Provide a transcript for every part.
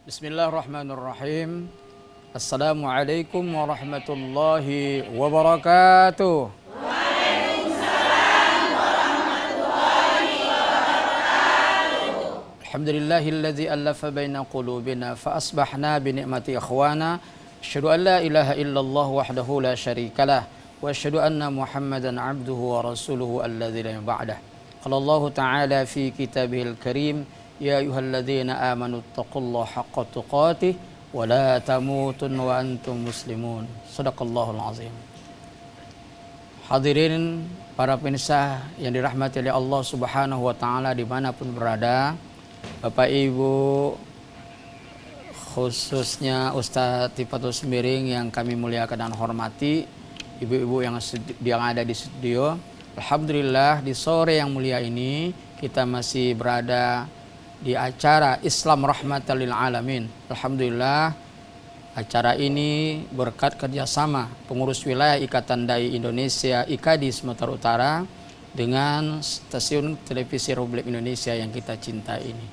Bismillahirrahmanirrahim. Assalamualaikum warahmatullahi wabarakatuh. Alhamdulillahilladzi allafa baina qulubina fa asbahna bi ni'mati ikhwana. Asyhadu an la ilaha illallah wahdahu la syarikalah wa asyhadu anna Muhammadan abduhu wa rasuluhu alladzi la ba'dah. Qala Allah ta'ala fi kitabihil karim, ya ayyuhalladzina amanu taqullaha haqqa tuqatih wa la tamutun wa antum muslimun. Shadaqallahul azim. Hadirin para pemirsa yang dirahmati oleh Allah Subhanahu wa taala dimanapun berada, Bapak Ibu, khususnya Ustadz Tifatul Sembiring yang kami muliakan dan hormati, ibu-ibu yang ada di studio. Alhamdulillah di sore yang mulia ini kita masih berada di acara Islam Rahmatan lil Alamin. Alhamdulillah acara ini berkat kerjasama pengurus wilayah Ikatan Dai Indonesia IKADI Sumatera Utara dengan stasiun televisi Republik Indonesia yang kita cintai ini.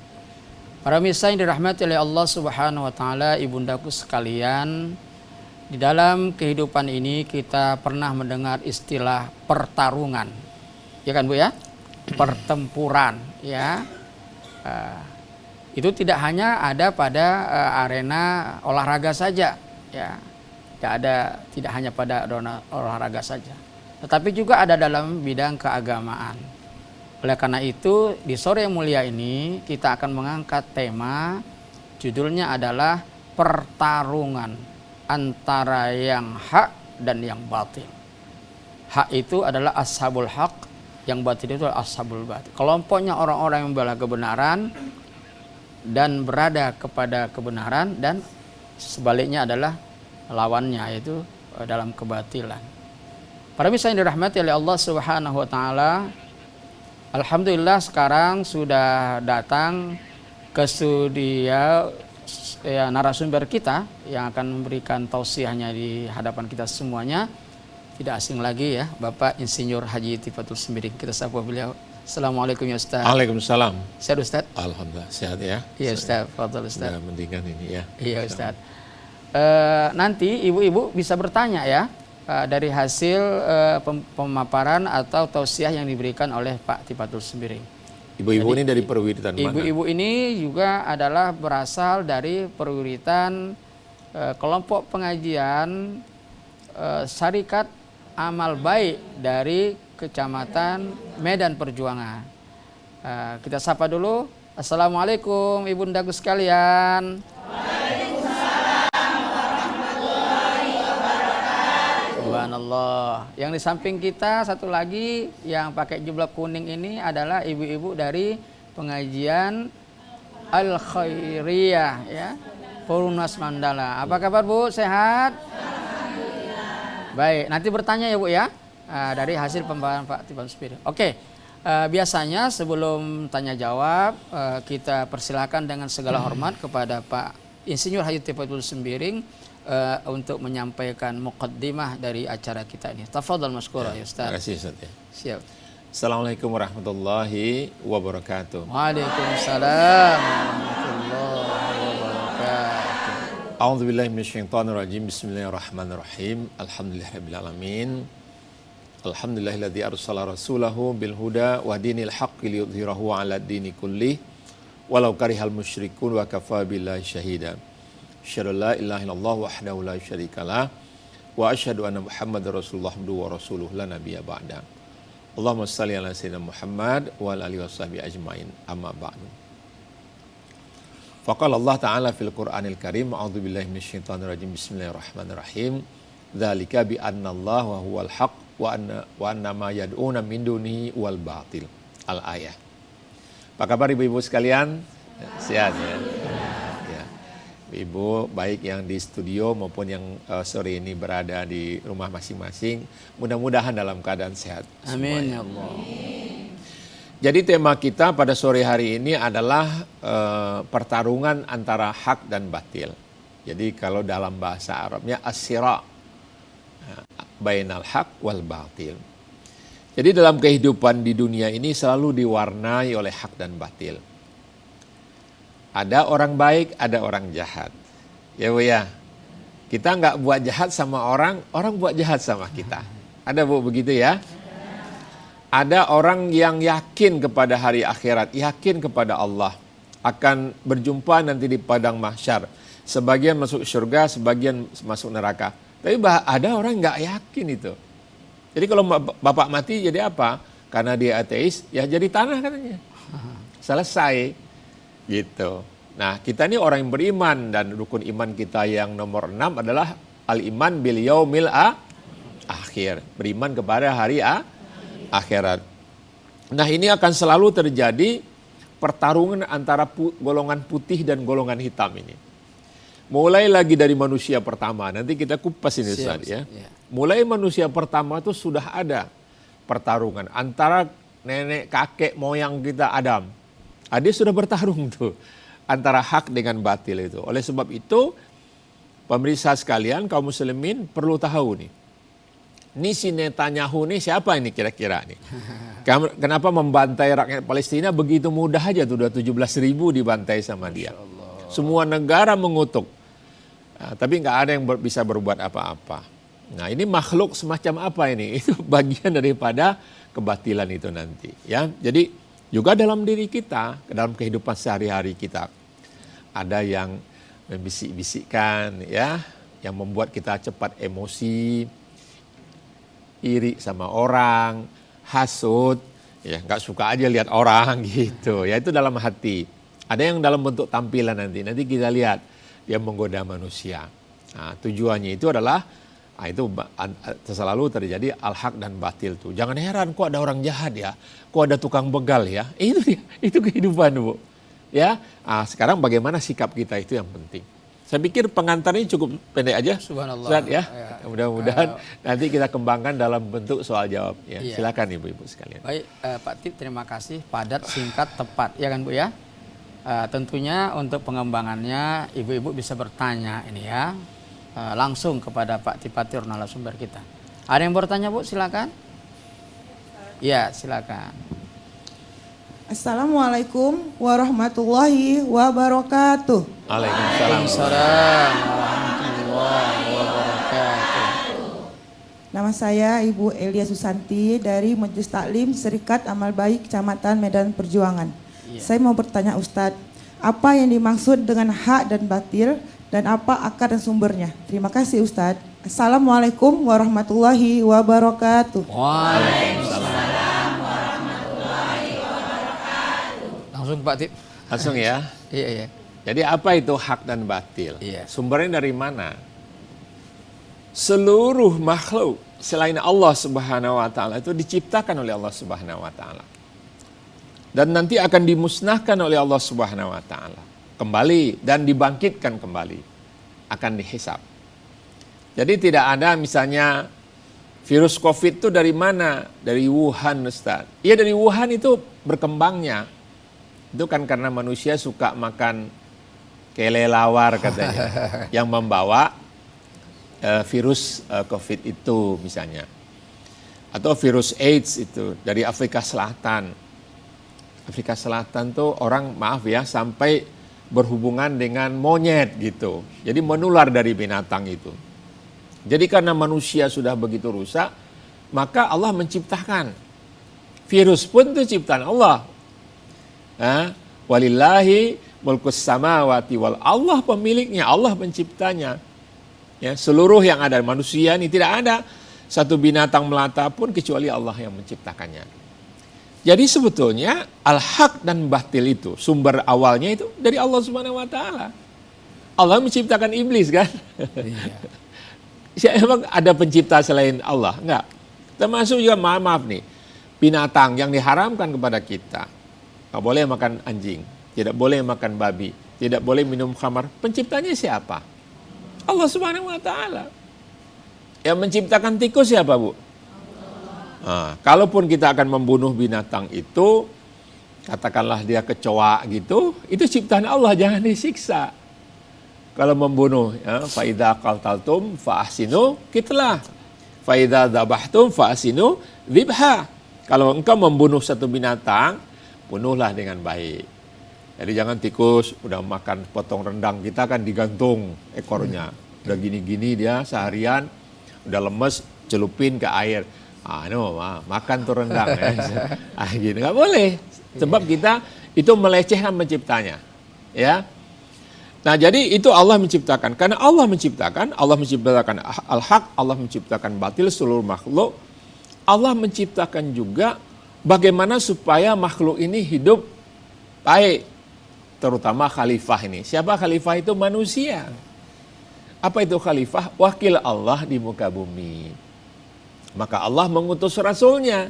Para misa yang dirahmati oleh Allah Subhanahu wa taala, ibundaku sekalian, di dalam kehidupan ini kita pernah mendengar istilah pertarungan. Ya kan Bu ya? Pertempuran ya. Itu tidak hanya ada pada arena olahraga saja ya. Tidak hanya pada olahraga saja, tetapi juga ada dalam bidang keagamaan. Oleh karena itu di sore yang mulia ini kita akan mengangkat tema, judulnya adalah pertarungan antara yang hak dan yang batil. Hak itu adalah ashabul haq, yang batil itu adalah ashabul batil. Kelompoknya orang-orang yang membela kebenaran dan berada kepada kebenaran, dan sebaliknya adalah lawannya, yaitu dalam kebatilan. Para misa yang dirahmati oleh Allah Subhanahu wa taala, alhamdulillah sekarang sudah datang ke studio narasumber kita yang akan memberikan tausiahnya di hadapan kita semuanya. Tidak asing lagi ya, Bapak Insinyur Haji Tifatul Sembiring. Kita sapa beliau. Assalamualaikum ya Ustaz. Waalaikumsalam. Sehat Ustaz? Alhamdulillah sehat ya. Iya Ustaz, fadhil Ustaz. Sudah mendingan ini ya. Iya Ustaz. Nanti ibu-ibu bisa bertanya ya dari hasil pemaparan atau tausiah yang diberikan oleh Pak Tifatul Sembiring. Ibu-ibu ini dari perwiritan mana? Ibu-ibu ini juga adalah berasal dari perwiritan kelompok pengajian Syarikat Amal Baik dari Kecamatan Medan Perjuangan. Kita sapa dulu. Assalamualaikum ibundaku sekalian. Waalaikumsalam warahmatullahi wabarakatuh. Subhanallah. Yang di samping kita satu lagi yang pakai jubah kuning ini adalah ibu-ibu dari pengajian Al Khairiyah ya, Purnas Mandala. Apa kabar Bu? Sehat? Baik, nanti bertanya ya Bu ya dari hasil pembahasan Pak Tifatul Sembiring. Oke, biasanya sebelum tanya jawab kita persilakan dengan segala hormat kepada Pak Insinyur Haji Tifatul Sembiring untuk menyampaikan muqaddimah dari acara kita ini. Tafadhal masykurah ya Ustaz. Terima kasih Ustaz ya. Siap. Assalamualaikum warahmatullahi wabarakatuh. Waalaikumsalam warahmatullahi wabarakatuh. A'udzubillahi minasyaitonirrajim. Bismillahirrahmanirrahim. Alhamdulillahirabbil alamin. Alhamdulillahilladzi arsala rasulahu bil huda wa dinil haqqi liyudhhirahu 'ala dini kullih walau karihal musyrikun wa kafa billahi syahida. Asyhadu la ilaha illallah wahdahu la syarikalah wa asyhadu anna Muhammadar Rasulullah wa rasuluh la nabiyya ba'da. Allahumma shalli ala sayyidina Muhammad wa ala alihi washabihi ajmain. Amma ba'du. Faqala Allah Ta'ala fil Qur'anil Karim, a'udzubillahi minasyaitonir rajim. Bismillahirrahmanirrahim. Dzalika bi annallaha huwal haq wa anna ma yad'una min dunihi wal batil. Al-ayah. Apa kabar ibu-ibu sekalian? Sehat ya. Ya. Ibu baik yang di studio maupun yang sore ini berada di rumah masing-masing, mudah-mudahan dalam keadaan sehat. Amin ya Allah. Jadi tema kita pada sore hari ini adalah pertarungan antara hak dan batil. Jadi kalau dalam bahasa Arabnya as-sira' bainal haq wal batil. Jadi dalam kehidupan di dunia ini selalu diwarnai oleh hak dan batil. Ada orang baik, ada orang jahat. Ya Bu ya. Kita nggak buat jahat sama orang, orang buat jahat sama kita. Ada Bu begitu ya? Ada orang yang yakin kepada hari akhirat, yakin kepada Allah, akan berjumpa nanti di padang mahsyar. Sebagian masuk surga, sebagian masuk neraka. Tapi ada orang nggak yakin itu. Jadi kalau bapak mati jadi apa? Karena dia ateis, ya jadi tanah katanya. Selesai. Gitu. Nah, kita ini orang yang beriman, dan rukun iman kita yang nomor 6 adalah al-iman bil yaumil akhir. Beriman kepada hari akhirat. Nah, ini akan selalu terjadi pertarungan antara golongan putih dan golongan hitam ini. Mulai lagi dari manusia pertama, nanti kita kupas ini Ustaz ya. Mulai manusia pertama itu sudah ada pertarungan antara nenek kakek moyang kita Adam. Dia sudah bertarung tuh antara hak dengan batil itu. Oleh sebab itu, pemirsa sekalian, kaum muslimin perlu tahu nih. Ini si Netanyahu nih siapa ini kira-kira nih? Kenapa membantai rakyat Palestina begitu mudah aja tuh, udah 17.000 dibantai sama dia. Semua negara mengutuk. Nah, tapi nggak ada yang bisa berbuat apa-apa. Nah, ini makhluk semacam apa ini? Itu bagian daripada kebatilan itu nanti. Ya, jadi juga dalam diri kita, dalam kehidupan sehari-hari kita, ada yang membisik-bisikkan, ya, yang membuat kita cepat emosi, iri sama orang, hasut, ya nggak suka aja lihat orang gitu. Ya itu dalam hati. Ada yang dalam bentuk tampilan nanti kita lihat dia menggoda manusia. Nah, tujuannya itu adalah itu selalu terjadi al-haq dan batil tuh. Jangan heran kok ada orang jahat ya, kok ada tukang begal ya. Itu dia, itu kehidupan Bu. Ya, sekarang bagaimana sikap kita itu yang penting. Saya pikir pengantar ini cukup pendek aja. Subhanallah. Ustaz, ya. Mudah-mudahan nanti kita kembangkan dalam bentuk soal jawab. Ya, iya. Silakan Ibu-ibu sekalian. Baik, Pak Tip, terima kasih. Padat, singkat, tepat, ya kan Bu ya. Tentunya untuk pengembangannya ibu-ibu bisa bertanya ini ya, langsung kepada Pak Tipatir narasumber kita. Ada yang bertanya Bu? Silakan. Ya, silakan. Assalamualaikum warahmatullahi wabarakatuh. Waalaikumsalam warahmatullahi wabarakatuh. Nama saya Ibu Elia Susanti dari Majelis Taklim Serikat Amal Baik Kecamatan Medan Perjuangan. Saya mau bertanya Ustadz, apa yang dimaksud dengan hak dan batil dan apa akar dan sumbernya? Terima kasih Ustadz. Assalamualaikum warahmatullahi wabarakatuh. Waalaikumsalam warahmatullahi wabarakatuh. Langsung Pak Tip. Langsung ya. Iya. Jadi apa itu hak dan batil? Iya. Sumbernya dari mana? Seluruh makhluk selain Allah Subhanahu wa taala itu diciptakan oleh Allah Subhanahu wa taala. Dan nanti akan dimusnahkan oleh Allah Subhanahu wa taala. Kembali dan dibangkitkan kembali. Akan dihisab. Jadi tidak ada misalnya virus Covid itu dari mana? Dari Wuhan Ustaz. Iya dari Wuhan itu berkembangnya. Itu kan karena manusia suka makan kelelawar katanya. Yang membawa virus Covid itu misalnya. Atau virus AIDS itu dari Afrika Selatan. Afrika Selatan tuh orang maaf ya sampai berhubungan dengan monyet gitu. Jadi menular dari binatang itu. Jadi karena manusia sudah begitu rusak, maka Allah menciptakan. Virus pun itu ciptaan Allah. Walillahi mulkus samawati wal, Allah pemiliknya, Allah penciptanya. Ya, seluruh yang ada manusia ini tidak ada satu binatang melata pun kecuali Allah yang menciptakannya. Jadi sebetulnya al-haq dan batil itu sumber awalnya itu dari Allah Subhanahu wa taala. Allah menciptakan iblis kan? Iya. Emang ada pencipta selain Allah? Enggak. Termasuk juga maaf nih, binatang yang diharamkan kepada kita. Enggak boleh makan anjing, tidak boleh makan babi, tidak boleh minum khamar. Penciptanya siapa? Allah Subhanahu wa taala. Yang menciptakan tikus siapa, Bu? Kalaupun kita akan membunuh binatang itu, katakanlah dia kecoa gitu, itu ciptaan Allah, jangan disiksa. Kalau membunuh, fa idza qataltum fa ahsinu qitlah, fa idza dzabhtum fa ahsinu dzibha. Kalau engkau membunuh satu binatang, bunuhlah dengan baik. Jadi jangan tikus udah makan potong rendang kita kan digantung ekornya. Udah gini-gini dia seharian, udah lemes, celupin ke air. Makan tuh rendang ya. Gini nggak boleh. Sebab kita itu melecehkan penciptanya. Ya. Nah jadi itu Allah menciptakan. Karena Allah menciptakan al-haq, Allah menciptakan batil seluruh makhluk. Allah menciptakan juga bagaimana supaya makhluk ini hidup baik. Terutama khalifah ini. Siapa khalifah itu? Manusia. Apa itu khalifah? Wakil Allah di muka bumi. Maka Allah mengutus rasulnya.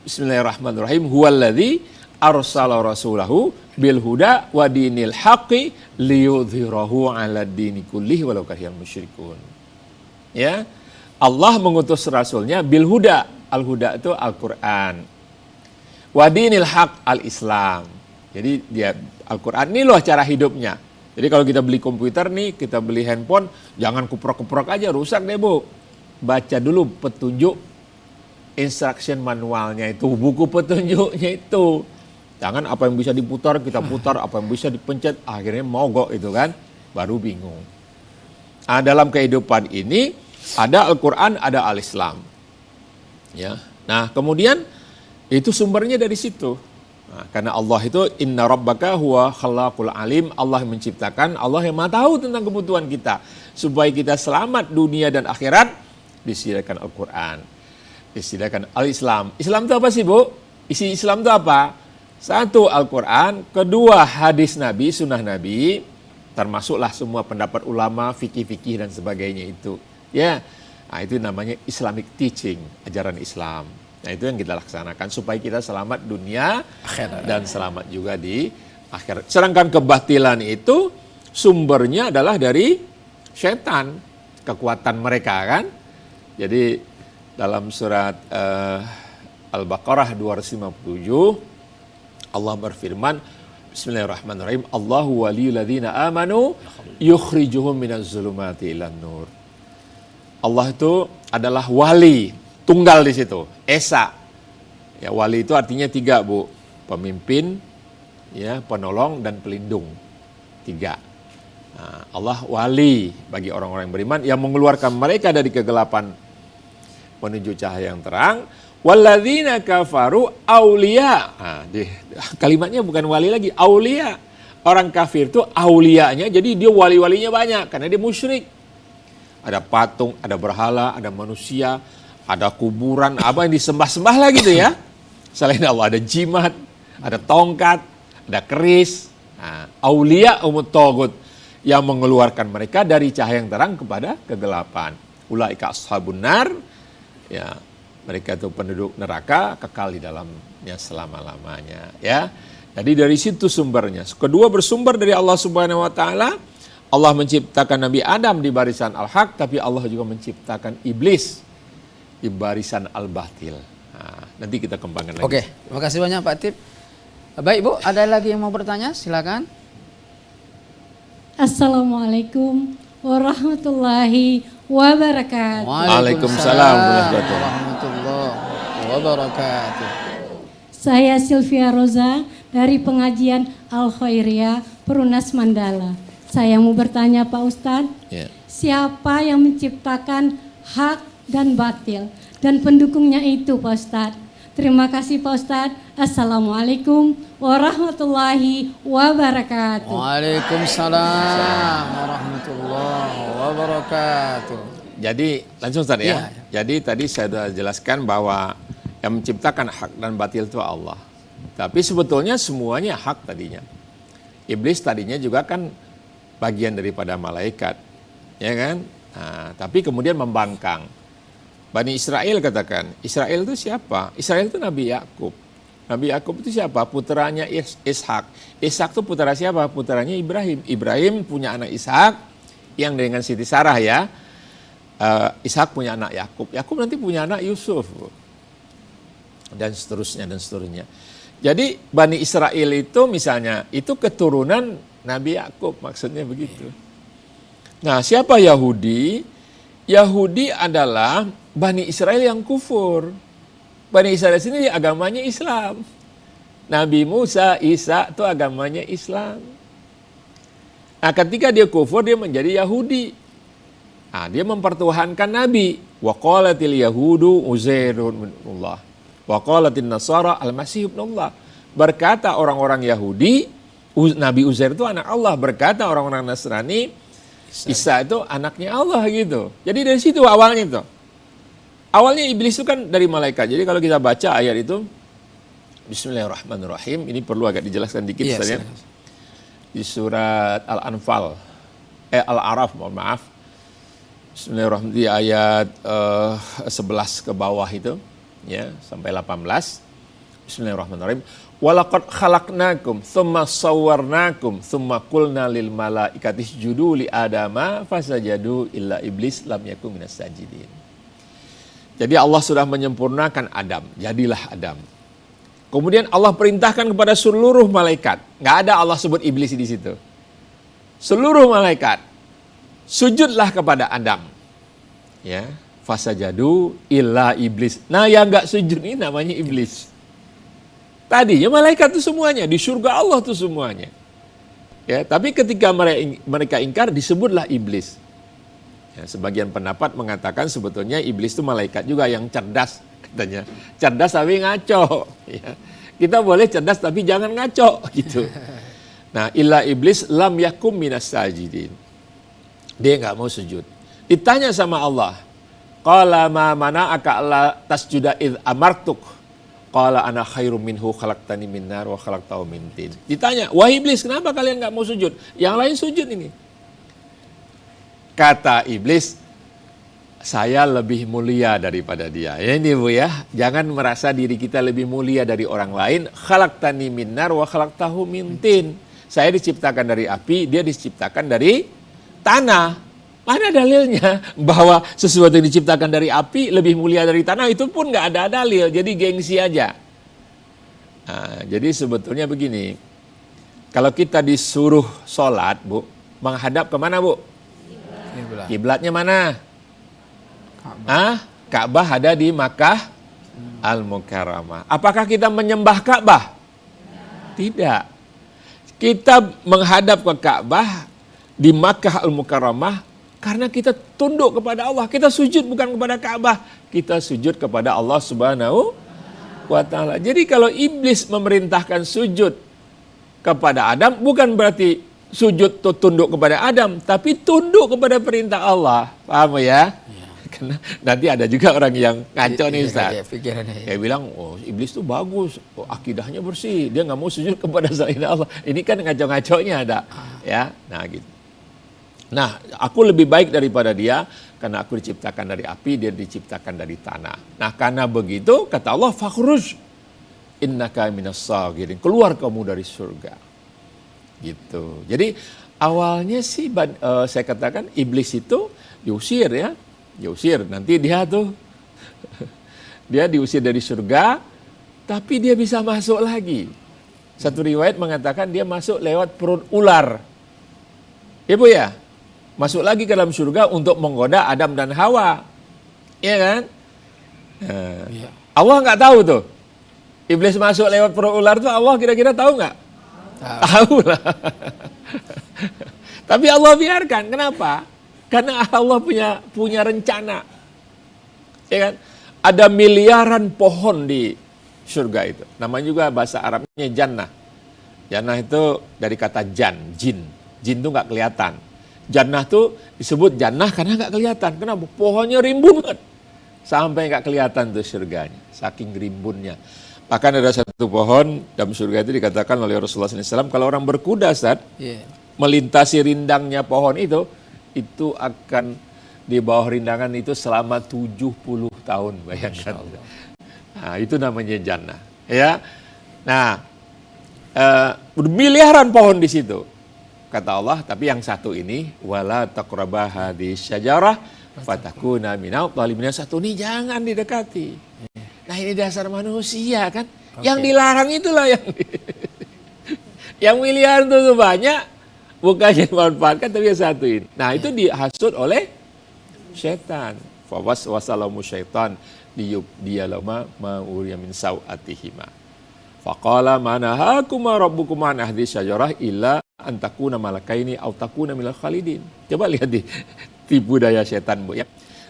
Bismillahirrahmanirrahim. Huwallazi arsala rasulahu bil huda wa dinil haqqi liyudhhirahu 'ala dini kullihi walau karihal musyrikun. Ya. Allah mengutus rasulnya bil huda. Al huda itu Al-Qur'an. Wa dinil haqq al-Islam. Jadi dia Al-Quran ini loh cara hidupnya. Jadi kalau kita beli komputer nih, kita beli handphone, jangan kuprok-kuprok aja, rusak deh Bu. Baca dulu petunjuk instruction manualnya itu, buku petunjuknya itu. Jangan apa yang bisa diputar, kita putar, apa yang bisa dipencet, akhirnya mogok itu kan, baru bingung. Nah, dalam kehidupan ini, ada Al-Quran, ada Al-Islam. Ya. Nah kemudian, itu sumbernya dari situ. Nah, karena Allah itu inna rabbaka huwa khalaqul alim, Allah yang menciptakan, Allah yang maha tahu tentang kebutuhan kita supaya kita selamat dunia dan akhirat. Disediakan Al-Quran, disediakan Al-Islam. Islam itu apa sih Bu? Isi Islam itu apa? Satu Al-Quran, kedua hadis Nabi, sunnah Nabi, termasuklah semua pendapat ulama, fikih-fikih dan sebagainya itu. Ya, nah, itu namanya Islamic teaching, ajaran Islam. Nah itu yang kita laksanakan supaya kita selamat dunia dan selamat juga di akhirat. Sedangkan kebatilan itu sumbernya adalah dari syaitan, kekuatan mereka kan. Jadi dalam surat Al-Baqarah 257 Allah berfirman, Bismillahirrahmanirrahim, Allahu waliyul ladzina amanu yukhrijuhum minaz zulumati ilan nur. Allah itu adalah wali, tunggal di situ, esa. Ya, wali itu artinya 3 Bu, pemimpin, ya, penolong dan pelindung. 3. Nah, Allah wali bagi orang-orang yang beriman yang mengeluarkan mereka dari kegelapan menuju cahaya yang terang. Walladzina kafaru aulia. Nah, kalimatnya bukan wali lagi, aulia. Orang kafir itu aulianya, jadi dia wali-walinya banyak karena dia musyrik. Ada patung, ada berhala, ada manusia, ada kuburan, apa yang disembah-sembah lah gitu ya. Selain Allah ada jimat, ada tongkat, ada keris. Nah, aulia umut togut yang mengeluarkan mereka dari cahaya yang terang kepada kegelapan. Ulaika ashabun nar, ya, mereka itu penduduk neraka, kekal di dalamnya selama-lamanya, ya. Jadi dari situ sumbernya. Kedua bersumber dari Allah Subhanahu wa taala. Allah menciptakan Nabi Adam di barisan al-haq, tapi Allah juga menciptakan iblis di barisan al-batil. Nah, nanti kita kembangkan lagi. Oke, terima kasih banyak Pak Tip. Baik Bu, ada lagi yang mau bertanya? Silakan. Assalamualaikum warahmatullahi wabarakatuh. Waalaikumsalam warahmatullahi wabarakatuh. Saya Sylvia Roza dari pengajian Al-Khairiyah Perumnas Mandala. Saya mau bertanya Pak Ustadz, siapa yang menciptakan hak dan batil dan pendukungnya itu Pak Ustadz? Terima kasih Pak Ustadz. Assalamualaikum warahmatullahi wabarakatuh. Waalaikumsalam warahmatullahi wabarakatuh. Jadi langsung Ustaz ya. Jadi tadi saya sudah jelaskan bahwa yang menciptakan hak dan batil itu Allah. Tapi sebetulnya semuanya hak tadinya. Iblis tadinya juga kan bagian daripada malaikat, ya kan? Nah, tapi kemudian membangkang. Bani Israel katakan, Israel itu siapa? Israel itu Nabi Yakub. Nabi Yakub itu siapa? Putranya Ishak. Ishak itu putra siapa? Putranya Ibrahim. Ibrahim punya anak Ishak yang dengan Siti Sarah ya. Ishak punya anak Yakub. Yakub nanti punya anak Yusuf. Dan seterusnya dan seterusnya. Jadi Bani Israel itu misalnya itu keturunan Nabi Yakub, maksudnya begitu. Nah, siapa Yahudi? Yahudi adalah Bani Israel yang kufur. Bani Israel sini agamanya Islam. Nabi Musa, Isa itu agamanya Islam. Nah, ketika dia kufur, dia menjadi Yahudi. Nah, dia mempertuhankan Nabi. Wa qalatil yahudu Uzairun ibnullah. Wa qalatin nasara al-masih ibnullah. Berkata orang-orang Yahudi, Nabi Uzair itu anak Allah. Berkata orang-orang Nasrani, Isa itu anaknya Allah gitu. Jadi dari situ awalnya itu. Awalnya iblis itu kan dari malaikat. Jadi kalau kita baca ayat itu, Bismillahirrahmanirrahim. Ini perlu agak dijelaskan dikit saja. Di surat Al-Anfal, Al-Araf, mohon maaf. Bismillahirrahmanirrahim, di ayat 11 ke bawah itu, ya, sampai 18. Bismillahirrahmanirrahim. Walaqad khalaqnakum tsumma sawwarnakum tsumma qulna lil malaikati isjudu li adama fasajadu illa iblis lam yakun minas sajidin. Jadi Allah sudah menyempurnakan Adam, jadilah Adam. Kemudian Allah perintahkan kepada seluruh malaikat. Nggak ada Allah sebut iblis di situ. Seluruh malaikat, sujudlah kepada Adam. Ya, fasajadu illa iblis. Nah, yang nggak sujud ini namanya iblis. Tadinya malaikat itu semuanya, di surga Allah itu semuanya. Ya, tapi ketika mereka ingkar disebutlah iblis. Ya, sebagian pendapat mengatakan sebetulnya iblis itu malaikat juga yang cerdas katanya. Cerdas tapi ngaco. Ya. Kita boleh cerdas tapi jangan ngaco gitu. Nah, illa iblis lam yakum minas sajidin. Dia nggak mau sujud. Ditanya sama Allah, qala ma mana'aka alla tasjuda id amartuk. Qala ana khairum minhu khalaqtani min nar wa khalaqtahu min tin. Ditanya, wahai iblis, kenapa kalian nggak mau sujud? Yang lain sujud ini. Kata iblis, saya lebih mulia daripada dia. Ya ini Bu ya, jangan merasa diri kita lebih mulia dari orang lain. Khalaqtani min nar wa khalaqtahu min tin. Saya diciptakan dari api, dia diciptakan dari tanah. Mana dalilnya bahwa sesuatu yang diciptakan dari api lebih mulia dari tanah? Itu pun nggak ada dalil, jadi gengsi aja. Nah, jadi sebetulnya begini, kalau kita disuruh sholat, Bu, menghadap kemana, Bu? Kiblatnya mana? Ka'bah ada di Makkah Al-Mukarramah. Apakah kita menyembah Ka'bah? Tidak. Kita menghadap ke Ka'bah di Makkah Al-Mukarramah karena kita tunduk kepada Allah. Kita sujud bukan kepada Ka'bah. Kita sujud kepada Allah Subhanahu wa ta'ala. Jadi kalau iblis memerintahkan sujud kepada Adam, bukan berarti sujud tunduk kepada Adam, tapi tunduk kepada perintah Allah. Paham ya? Karena nanti ada juga orang yang ngaco nih Ustaz. Dia bilang, oh iblis tuh bagus, akidahnya bersih, dia nggak mau sujud kepada selain Allah. Ini kan ngaco-ngaconya ada. Ya, nah gitu. Nah, aku lebih baik daripada dia karena aku diciptakan dari api, dia diciptakan dari tanah. Nah, karena begitu kata Allah, fakhruj innaka minas sagirin. Keluar kamu dari surga. Gitu. Jadi awalnya sih saya katakan iblis itu diusir ya. Diusir, nanti dia tuh dia diusir dari surga, tapi dia bisa masuk lagi. Satu riwayat mengatakan dia masuk lewat perut ular. Ibu ya? Masuk lagi ke dalam surga untuk menggoda Adam dan Hawa. Iya kan? Nah, Allah nggak tahu tuh. Iblis masuk lewat perut ular tuh Allah kira-kira tahu nggak? Tahu lah. Tapi Allah biarkan. Kenapa? Karena Allah punya rencana. Ya kan? Ada miliaran pohon di surga itu. Namanya juga bahasa Arabnya jannah. Jannah itu dari kata jin. Jin itu nggak kelihatan. Jannah tuh disebut jannah karena nggak kelihatan. Kenapa? Pohonnya rimbun banget. Sampai nggak kelihatan tuh surganya. Saking rimbunnya. Bahkan ada satu pohon dalam surga itu dikatakan oleh Rasulullah SAW. Kalau orang berkuda saat melintasi rindangnya pohon itu akan di bawah rindangan itu selama 70 tahun. Bayangkan. Nah, itu namanya jannah. Ya. Nah, miliaran pohon di situ. Kata Allah, tapi yang satu ini wala taqrabah hadhihi syajarah fatakuna minal zalimin. Satu ini jangan didekati. Nah, ini dasar manusia kan. Yang dilarang itulah yang miliaran itu banyak, bukannya dimanfaatkan tapi yang satu ini. Nah, itu dihasut oleh setan. Fawaswasalamu syaitan liyubdiyalahuma ma uriya min sau'atihima. Faqala ma nahakuma rabbukuma an hadhihi syajarah illa an takuna malakaini aw takuna minal khalidin. Coba lihat di tipu daya setan, Bu, ya.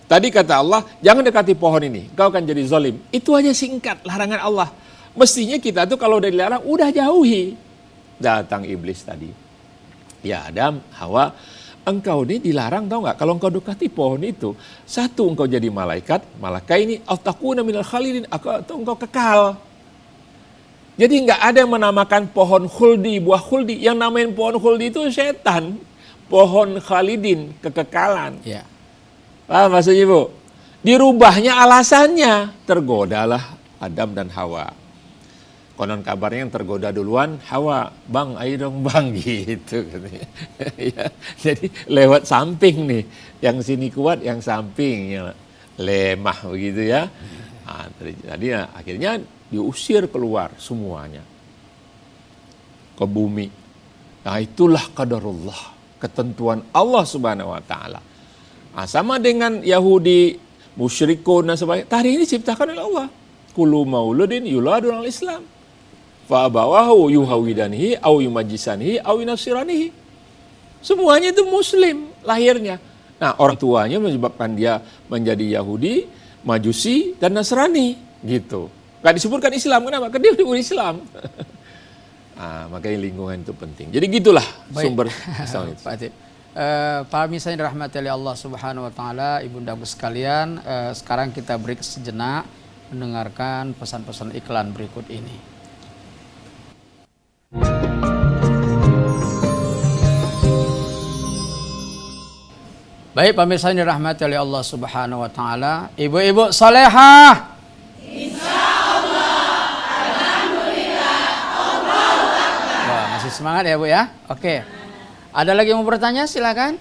Tadi kata Allah, jangan dekati pohon ini, kau akan jadi zalim. Itu aja singkat larangan Allah. Mestinya kita tuh kalau udah dilarang, udah jauhi. Datang iblis tadi. Ya Adam, Hawa, engkau ini dilarang, tahu nggak? Kalau engkau dekati pohon itu, satu engkau jadi malaikat, malakaini aw takuna minal khalidin, atau engkau kekal. Jadi nggak ada yang menamakan pohon khuldi, buah khuldi. Yang namain pohon khuldi itu setan. Pohon khalidin, kekekalan. Ya. Paham maksudnya, Bu? Dirubahnya alasannya. Tergodalah Adam dan Hawa. Konon kabarnya yang tergoda duluan Hawa. Bang, ayo dong bang, gitu. Ya, jadi lewat samping nih. Yang sini kuat, yang samping ya, lemah begitu ya. Nah, jadi akhirnya diusir keluar semuanya ke bumi. Nah, itulah qadarullah, ketentuan Allah Subhanahu wa taala. Nah, sama dengan Yahudi, musyrikun dan sebagainya. Tadi ini diciptakan oleh Allah. Kullu mauludin yuladun al-Islam. Fa abawahu yuhawidanihi aw yumajjisanihi aw yunasiranihi. Semuanya itu muslim lahirnya. Nah, orang tuanya menyebabkan dia menjadi Yahudi, Majusi dan Nasrani gitu. Gak disebutkan Islam, kenapa? Karena dia udah Islam. Nah, makanya lingkungan itu penting. Jadi gitulah sumber Islam itu. Pak Atib. Para misa yang dirahmati oleh Allah Subhanahu wa taala, Ibunda sekalian, sekarang kita break sejenak mendengarkan pesan-pesan iklan berikut ini. Baik, pemirsa yang dirahmati oleh Allah Subhanahu wa taala, ibu-ibu salehah. Semangat ya Bu ya. Oke. Ada lagi yang mau bertanya? Silakan.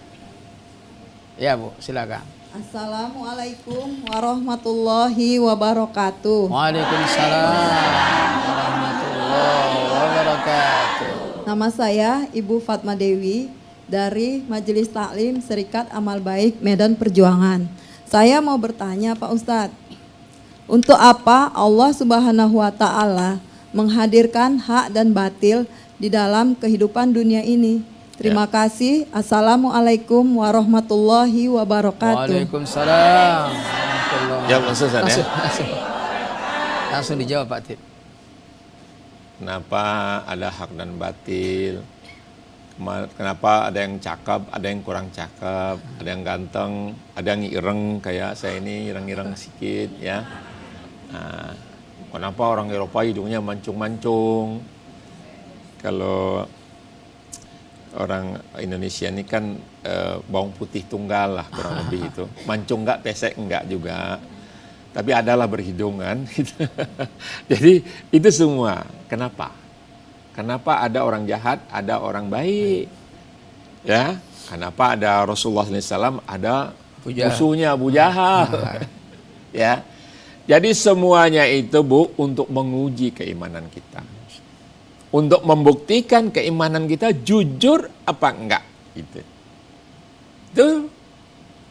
Ya Bu, silakan. Assalamualaikum warahmatullahi wabarakatuh. Waalaikumsalam warahmatullahi wabarakatuh. Nama saya Ibu Fatma Dewi dari Majelis Taklim Serikat Amal Baik Medan Perjuangan. Saya mau bertanya Pak Ustadz, untuk apa Allah Subhanahu wa taala menghadirkan hak dan batil di dalam kehidupan dunia ini? Terima kasih. Assalamualaikum warahmatullahi wabarakatuh. Waalaikumsalam. Ya, langsung ya. Langsung dijawab Pak Tip. Kenapa ada hak dan batil? Kenapa ada yang cakep, ada yang kurang cakep, ada yang ganteng, ada yang ireng kayak saya ini, ireng-ireng sedikit ya. Nah, kenapa orang Eropa hidungnya mancung-mancung? Kalau orang Indonesia ini kan bawang putih tunggal lah kurang lebih itu. Mancung enggak, pesek enggak juga. Tapi adalah berhidungan gitu. Jadi itu semua. Kenapa? Kenapa ada orang jahat, ada orang baik? Ya, kenapa ada Rasulullah SAW, ada musuhnya Abu Jahal? Ya. Jadi semuanya itu Bu untuk menguji keimanan kita. Untuk membuktikan keimanan kita jujur apa enggak gitu. Itu.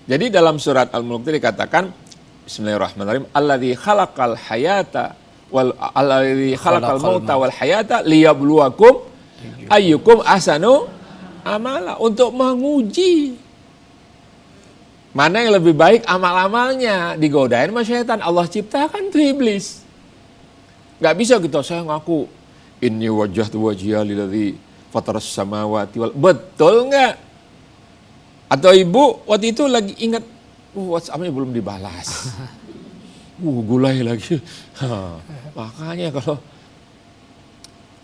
Jadi dalam surat Al-Mulk itu dikatakan Bismillahirrahmanirrahim, alladzi khalaqal hayata alladzi khalaqal mauta wal hayata liyabluwakum ayyukum ahsanu amala, untuk menguji mana yang lebih baik amal-amalnya. Digodain sama syaitan. Allah ciptakan tuh iblis. Gak bisa kita saya ngaku inni wajjahtu wajhiya lilladzi fataras samawati wal, betul nggak? Atau ibu waktu itu lagi ingat WhatsApp-nya belum dibalas, gulai lagi. Makanya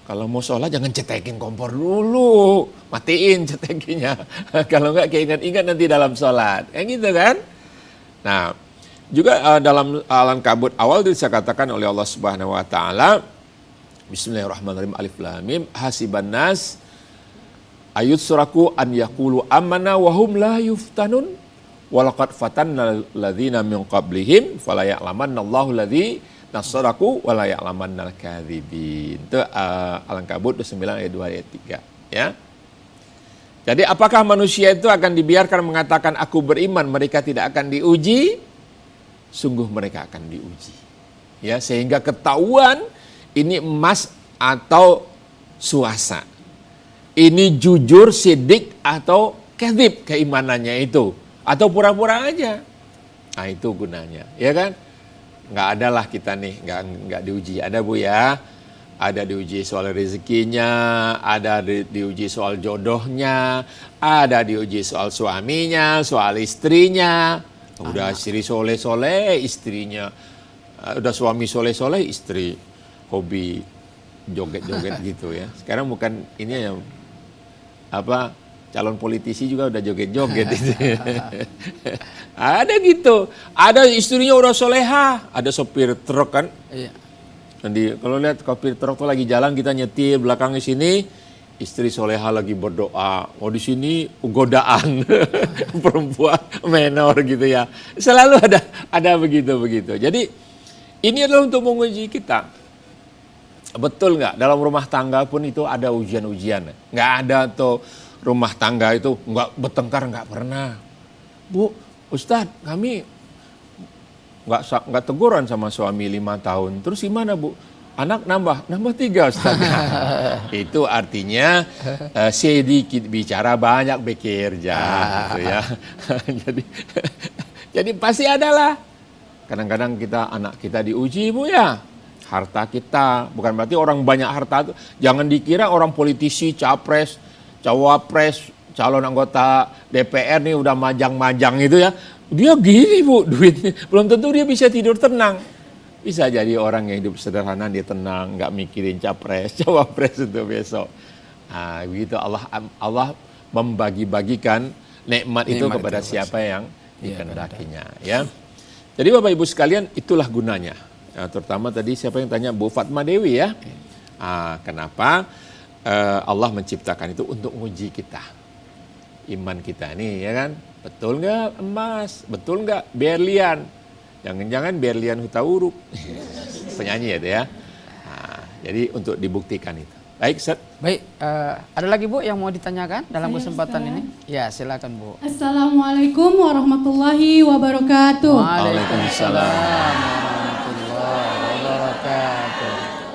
kalau mau sholat jangan cetekin kompor dulu, matiin cetekinya. Kalau nggak keinget-inget nanti dalam sholat, kayak gitu kan? Nah, juga dalam Al-Ankabut awal itu saya katakan oleh Allah Subhanahu Wa Taala. Bismillahirrahmanirrahim. Alif lam mim. Hasiban nas ayut suraku an yaqulu amanna wa hum la yuftanun walaqad fatanna alladzina min qablihim fala ya'lamannallahu alladzi nasaraku wa la ya'lamannal kadzibin. Itu Al-Ankabut 9 ayat 2 ayat 3 ya. Jadi apakah manusia itu akan dibiarkan mengatakan aku beriman, mereka tidak akan diuji? Sungguh mereka akan diuji. Ya, sehingga ketahuan ini emas atau suasa. Ini jujur, sidik, atau kadzib keimanannya itu. Atau pura-pura aja. Nah itu gunanya, ya kan? Nggak ada lah kita nih, nggak diuji. Ada Bu ya, ada diuji soal rezekinya, ada diuji soal jodohnya, ada diuji soal suaminya, soal istrinya. Udah istri soleh-soleh, istrinya. Udah suami soleh-soleh, istri hobi joget-joget gitu ya. Sekarang bukan ini ya, apa, calon politisi juga udah joget-joget itu. Ada gitu. Ada istrinya udah soleha, ada sopir truk kan. Iya. Nanti kalau lihat sopir truk tuh lagi jalan, kita nyetir belakangnya sini, istri soleha lagi berdoa. Oh di sini godaan perempuan menor gitu ya. Selalu ada begitu. Jadi ini adalah untuk menguji kita. Betul nggak? Dalam rumah tangga pun itu ada ujian-ujian. Nggak ada tuh rumah tangga itu nggak bertengkar, nggak pernah. Bu, Ustadz, kami nggak teguran sama suami 5 tahun. Terus gimana Bu? Anak nambah 3 Ustadz. Itu artinya sedikit bicara banyak bekerja, gitu ya. jadi pasti adalah. Kadang-kadang anak kita diuji Bu ya. Harta kita, bukan berarti orang banyak harta itu. Jangan dikira orang politisi, capres, cawapres, calon anggota DPR nih udah majang-majang gitu ya. Dia gini Bu duitnya. Belum tentu dia bisa tidur tenang. Bisa jadi orang yang hidup sederhana, dia tenang, nggak mikirin capres, cawapres itu besok. Nah, begitu Allah membagi-bagikan nikmat itu kepada siapa yang dikehendakinya. Ya. Jadi Bapak Ibu sekalian, itulah gunanya. Ya, terutama tadi siapa yang tanya, Bu Fatma Dewi ya. Kenapa Allah menciptakan itu untuk menguji kita, iman kita nih ya kan. Betul nggak emas, betul nggak berlian, jangan-jangan berlian hutauruk. Penyanyi itu ya. Jadi untuk dibuktikan itu. Baik, Ustaz. Baik, ada lagi Bu yang mau ditanyakan dalam kesempatan ini? Ya, silakan Bu. Assalamualaikum warahmatullahi wabarakatuh. Waalaikumsalam warahmatullahi wabarakatuh.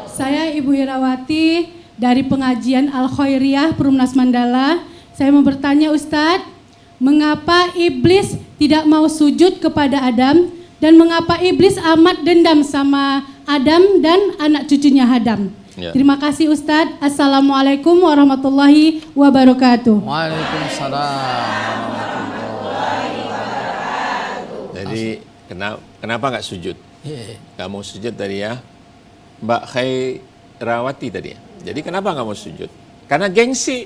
Saya Ibu Irawati dari pengajian Al-Khairiyah Perumnas Mandala. Saya mau bertanya Ustadz, mengapa iblis tidak mau sujud kepada Adam dan mengapa iblis amat dendam sama Adam dan anak cucunya Adam? Ya. Terima kasih Ustadz. Assalamualaikum warahmatullahi wabarakatuh. Waalaikumsalam. Jadi kenapa nggak sujud? Nggak mau sujud tadi ya, Mbak Khairawati tadi ya. Jadi kenapa nggak mau sujud? Karena gengsi.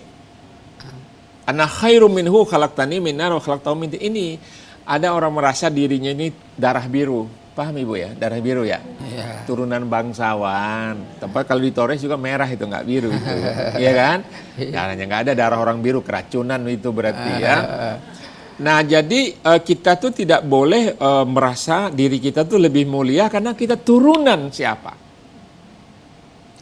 Ana khairum minhu khalaqtani min nar wa khalaqtahu min tin. Ini ada orang merasa dirinya ini darah biru. Paham Ibu ya? Darah biru ya? Yeah. Turunan bangsawan. Tempat kalau di Torres juga merah itu, nggak biru itu. Iya kan? Caranya nggak ada darah orang biru, keracunan itu berarti ya. Nah jadi kita tuh tidak boleh merasa diri kita tuh lebih mulia karena kita turunan siapa.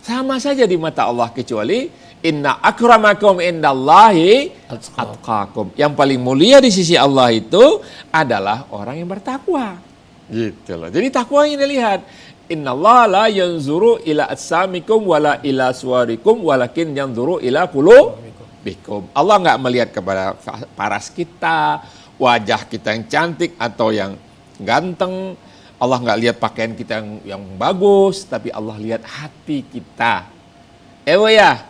Sama saja di mata Allah, kecuali inna akramakum indallahi atqakum. Yang paling mulia di sisi Allah itu adalah orang yang bertakwa. Gitu loh. Jadi takwa ini lihat. Innallaha la yanzuru ila ajsamikum wala ila suwarikum walakin yanzuru ila qulubikum. Allah nggak melihat kepada paras kita, wajah kita yang cantik atau yang ganteng. Allah nggak lihat pakaian kita yang bagus, tapi Allah lihat hati kita. Ya.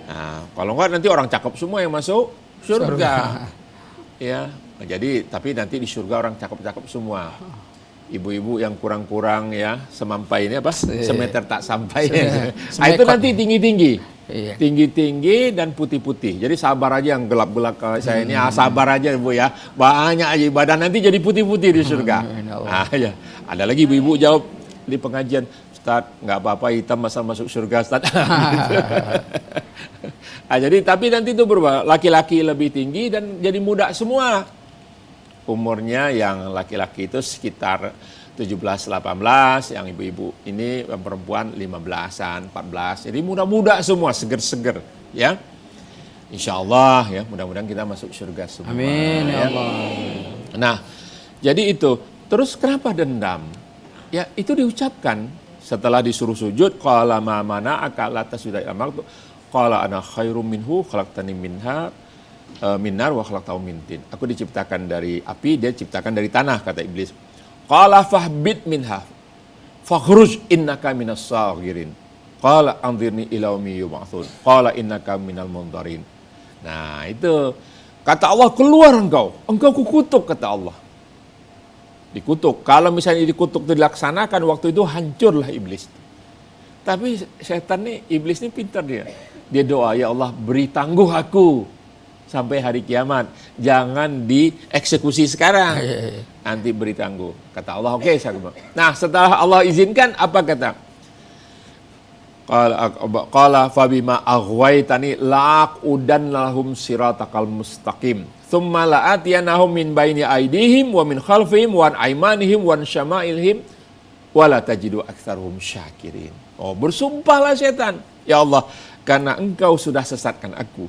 Nah, kalau nggak nanti orang cakep semua yang masuk surga. Ya, jadi tapi nanti di surga orang cakep-cakep semua. Ibu-ibu yang kurang-kurang ya semampai ini apa? Semeter tak sampai. Nah, itu nanti tinggi-tinggi. Tinggi-tinggi dan putih-putih. Jadi sabar aja yang gelap-gelap saya ini, sabar aja Bu ya. Banyak aja ibadah nanti jadi putih-putih di surga. Nah, ya. Ada lagi ibu-ibu jawab di pengajian, Ustaz, nggak apa-apa hitam masa masuk surga, Ustaz. Nah, jadi tapi nanti itu berubah. Laki-laki lebih tinggi dan jadi muda semua. Umurnya yang laki-laki itu sekitar 17-18, yang ibu-ibu ini yang perempuan 15-an, 14. Jadi muda-muda semua, seger-seger ya. Insya Allah ya, mudah-mudahan kita masuk surga semua. Amin ya Allah. Nah, jadi itu. Terus kenapa dendam? Ya itu diucapkan Setelah disuruh sujud, qala ma mana'aka la tasjuda idh amartu? Qala ana khairum minhu khalaqtani minha minnar wa khalaqtahu min tin. Aku diciptakan dari api, dia diciptakan dari tanah, kata iblis. Qala fahbit minha fakhruj innaka minas saghirin. Qala anzirni ila yaumi yub'atsun. Qala innaka minal munzarin. Nah, itu kata Allah, keluar engkau kukutuk, kata Allah. Dikutuk. Kalau misalnya dikutuk itu dilaksanakan, waktu itu hancurlah iblis. Tapi setan nih, iblis ini pintar dia. Dia doa, ya Allah beri tangguh aku sampai hari kiamat. Jangan dieksekusi sekarang. Nanti beri tangguh. Kata Allah, oke. Nah, setelah Allah izinkan, apa kata? Qala fabima aghwaytani la'aqudan lahum siratakal mustaqim. Tsumma la'atiyanahum min baini aydihim wa min khalfihim wa an aymanihim wa an syama'ilhim wa la tajidu aktsarhum syakirin. Oh, bersumpahlah setan, ya Allah, karena engkau sudah sesatkan aku.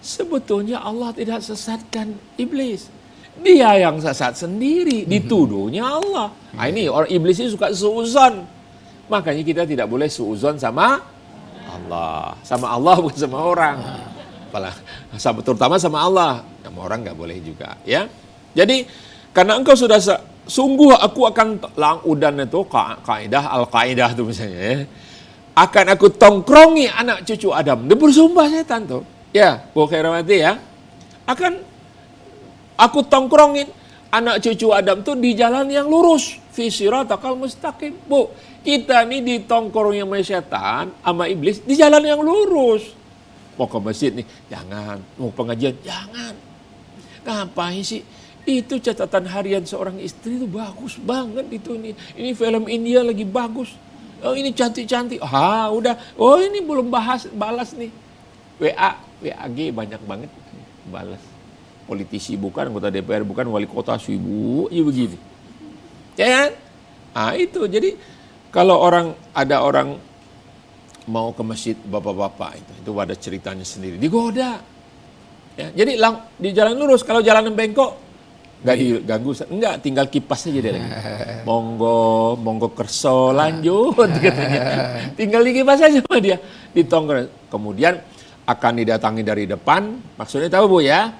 Sebetulnya Allah tidak sesatkan iblis. Dia yang sesat sendiri, dituduhnya Allah. Nah, ini orang iblis ini suka suuzon. Makanya kita tidak boleh suuzon sama Allah. Sama Allah bukan sama orang. Terutama sama Allah. Sama orang nggak boleh juga, ya. Jadi karena engkau sudah sungguh aku akan udan itu kaidah al-kaidah itu misalnya, ya. Akan aku tongkrongi anak cucu Adam. Dia bersumpah setan tuh. Ya, Bu Khairawati, ya. Akan aku tongkrongin anak cucu Adam tuh di jalan yang lurus. Fi siratakal mustaqim. Bu, kita nih ditongkrongin sama setan, sama iblis di jalan yang lurus. Mau ke masjid nih, jangan. Mau pengajian, jangan. Ngapain sih? Itu catatan harian seorang istri itu bagus banget itu ini. Ini film India lagi bagus. Oh, ini cantik-cantik. Ah, udah. Oh, ini belum balas nih. WAG banyak banget balas. Politisi bukan, anggota DPR bukan, wali kota sibuk aja begini. Ya kan? Ah, itu. Jadi kalau ada orang mau ke masjid bapak-bapak itu ada ceritanya sendiri. Digoda. Ya, jadi di jalan lurus, kalau jalan bengkok nggak diganggu, enggak, tinggal kipas aja dia lagi. Monggo kerso lanjut katanya. Tinggal dikipas aja sama dia, ditongkrong. Kemudian akan didatangi dari depan, maksudnya tahu Bu ya?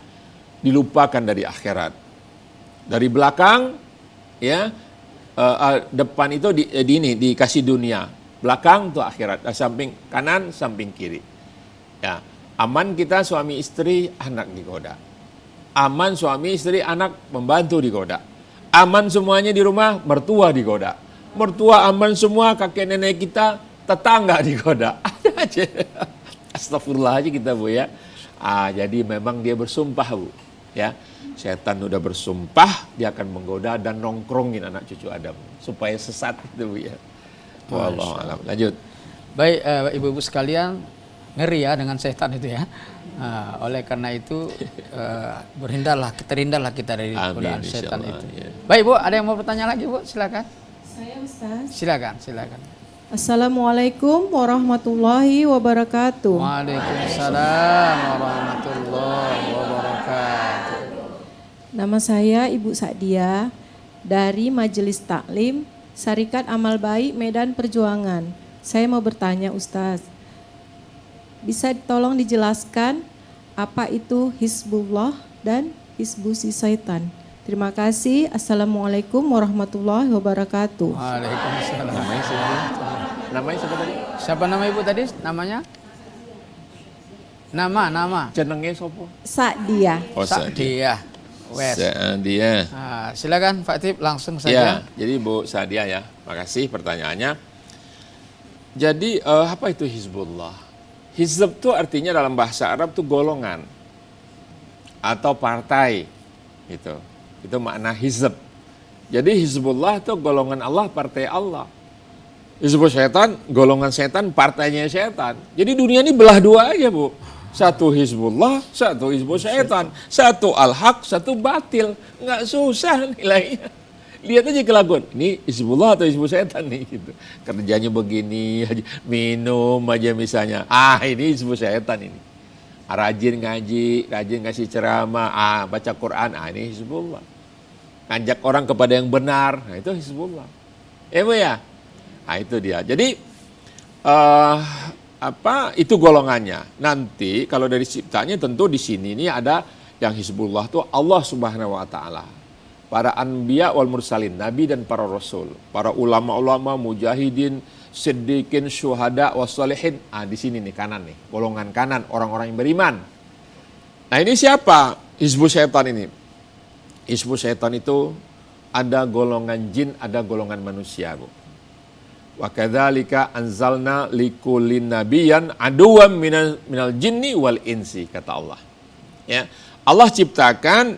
Dilupakan dari akhirat. Dari belakang ya, depan itu dikasih dunia. Belakang tuh akhirat, samping kanan, samping kiri. Ya, aman kita suami istri, anak digoda. Aman suami istri, anak membantu digoda. Aman semuanya di rumah, mertua digoda. Mertua aman semua, kakek nenek kita, tetangga digoda. Ada aja. Astagfirullah aja kita Bu ya. Jadi memang dia bersumpah Bu. Ya, setan udah bersumpah dia akan menggoda dan nongkrongin anak cucu Adam supaya sesat itu Bu ya. Wallahu a'lam. Lanjut. Baik, ibu-ibu sekalian, ngeri ya dengan setan itu ya. Oleh karena itu terhindarlah kita dari godaan setan itu. Ya. Baik Bu, ada yang mau bertanya lagi Bu? Silakan. Saya Ustaz. Silakan. Assalamualaikum warahmatullahi wabarakatuh. Waalaikumsalam warahmatullahi wabarakatuh. Nama saya Ibu Sadia dari Majelis Taklim Syarikat Amal Baik Medan Perjuangan. Saya mau bertanya Ustaz, bisa tolong dijelaskan apa itu Hizbullah dan Hizbusi Syaitan? Terima kasih. Assalamualaikum warahmatullahi wabarakatuh. Waalaikumsalam. Namanya siapa tadi? Siapa nama Ibu tadi? Namanya? Nama. Jenenge sopo? Sadia. Oh, Sadia. Sadia. Silakan Pak Tip langsung saja. Ya, jadi Bu Sadia ya, makasih pertanyaannya. Jadi apa itu Hizbullah? Hizb itu artinya dalam bahasa Arab itu golongan atau partai, gitu. Itu makna hizb. Jadi Hizbullah itu golongan Allah, partai Allah. Hizbul Syaitan, golongan setan, partainya setan. Jadi dunia ini belah dua aja Bu. Satu Hizbullah, satu Hizbul Syaitan. Satu al-haq, satu batil. Nggak susah nilainya. Lihat aja kelakuan. Ini Hizbullah atau Hizbul Syaitan nih gitu. Kerjanya begini aja, minum aja misalnya. Ini Hizbul Syaitan ini. Rajin ngaji, rajin ngasih ceramah, baca Quran, ini Hizbullah. Ngajak orang kepada yang benar, itu Hizbullah. Bu ya. Nah, itu dia. Jadi itu golongannya. Nanti kalau dari ciptanya tentu di sini ini ada yang Hizbullah tuh Allah Subhanahu wa taala. Para anbiya wal mursalin, nabi dan para rasul, para ulama-ulama, mujahidin, siddiqin, syuhada, wassalihin. Di sini nih kanan nih, golongan kanan orang-orang yang beriman. Nah, ini siapa? Hizbus Syaitan ini. Hizbus Syaitan itu ada golongan jin, ada golongan manusia, Bu. Wa kadzalika anzalna likullin nabiyyan aduwwan minal jinni wal insi, kata Allah. Ya, Allah ciptakan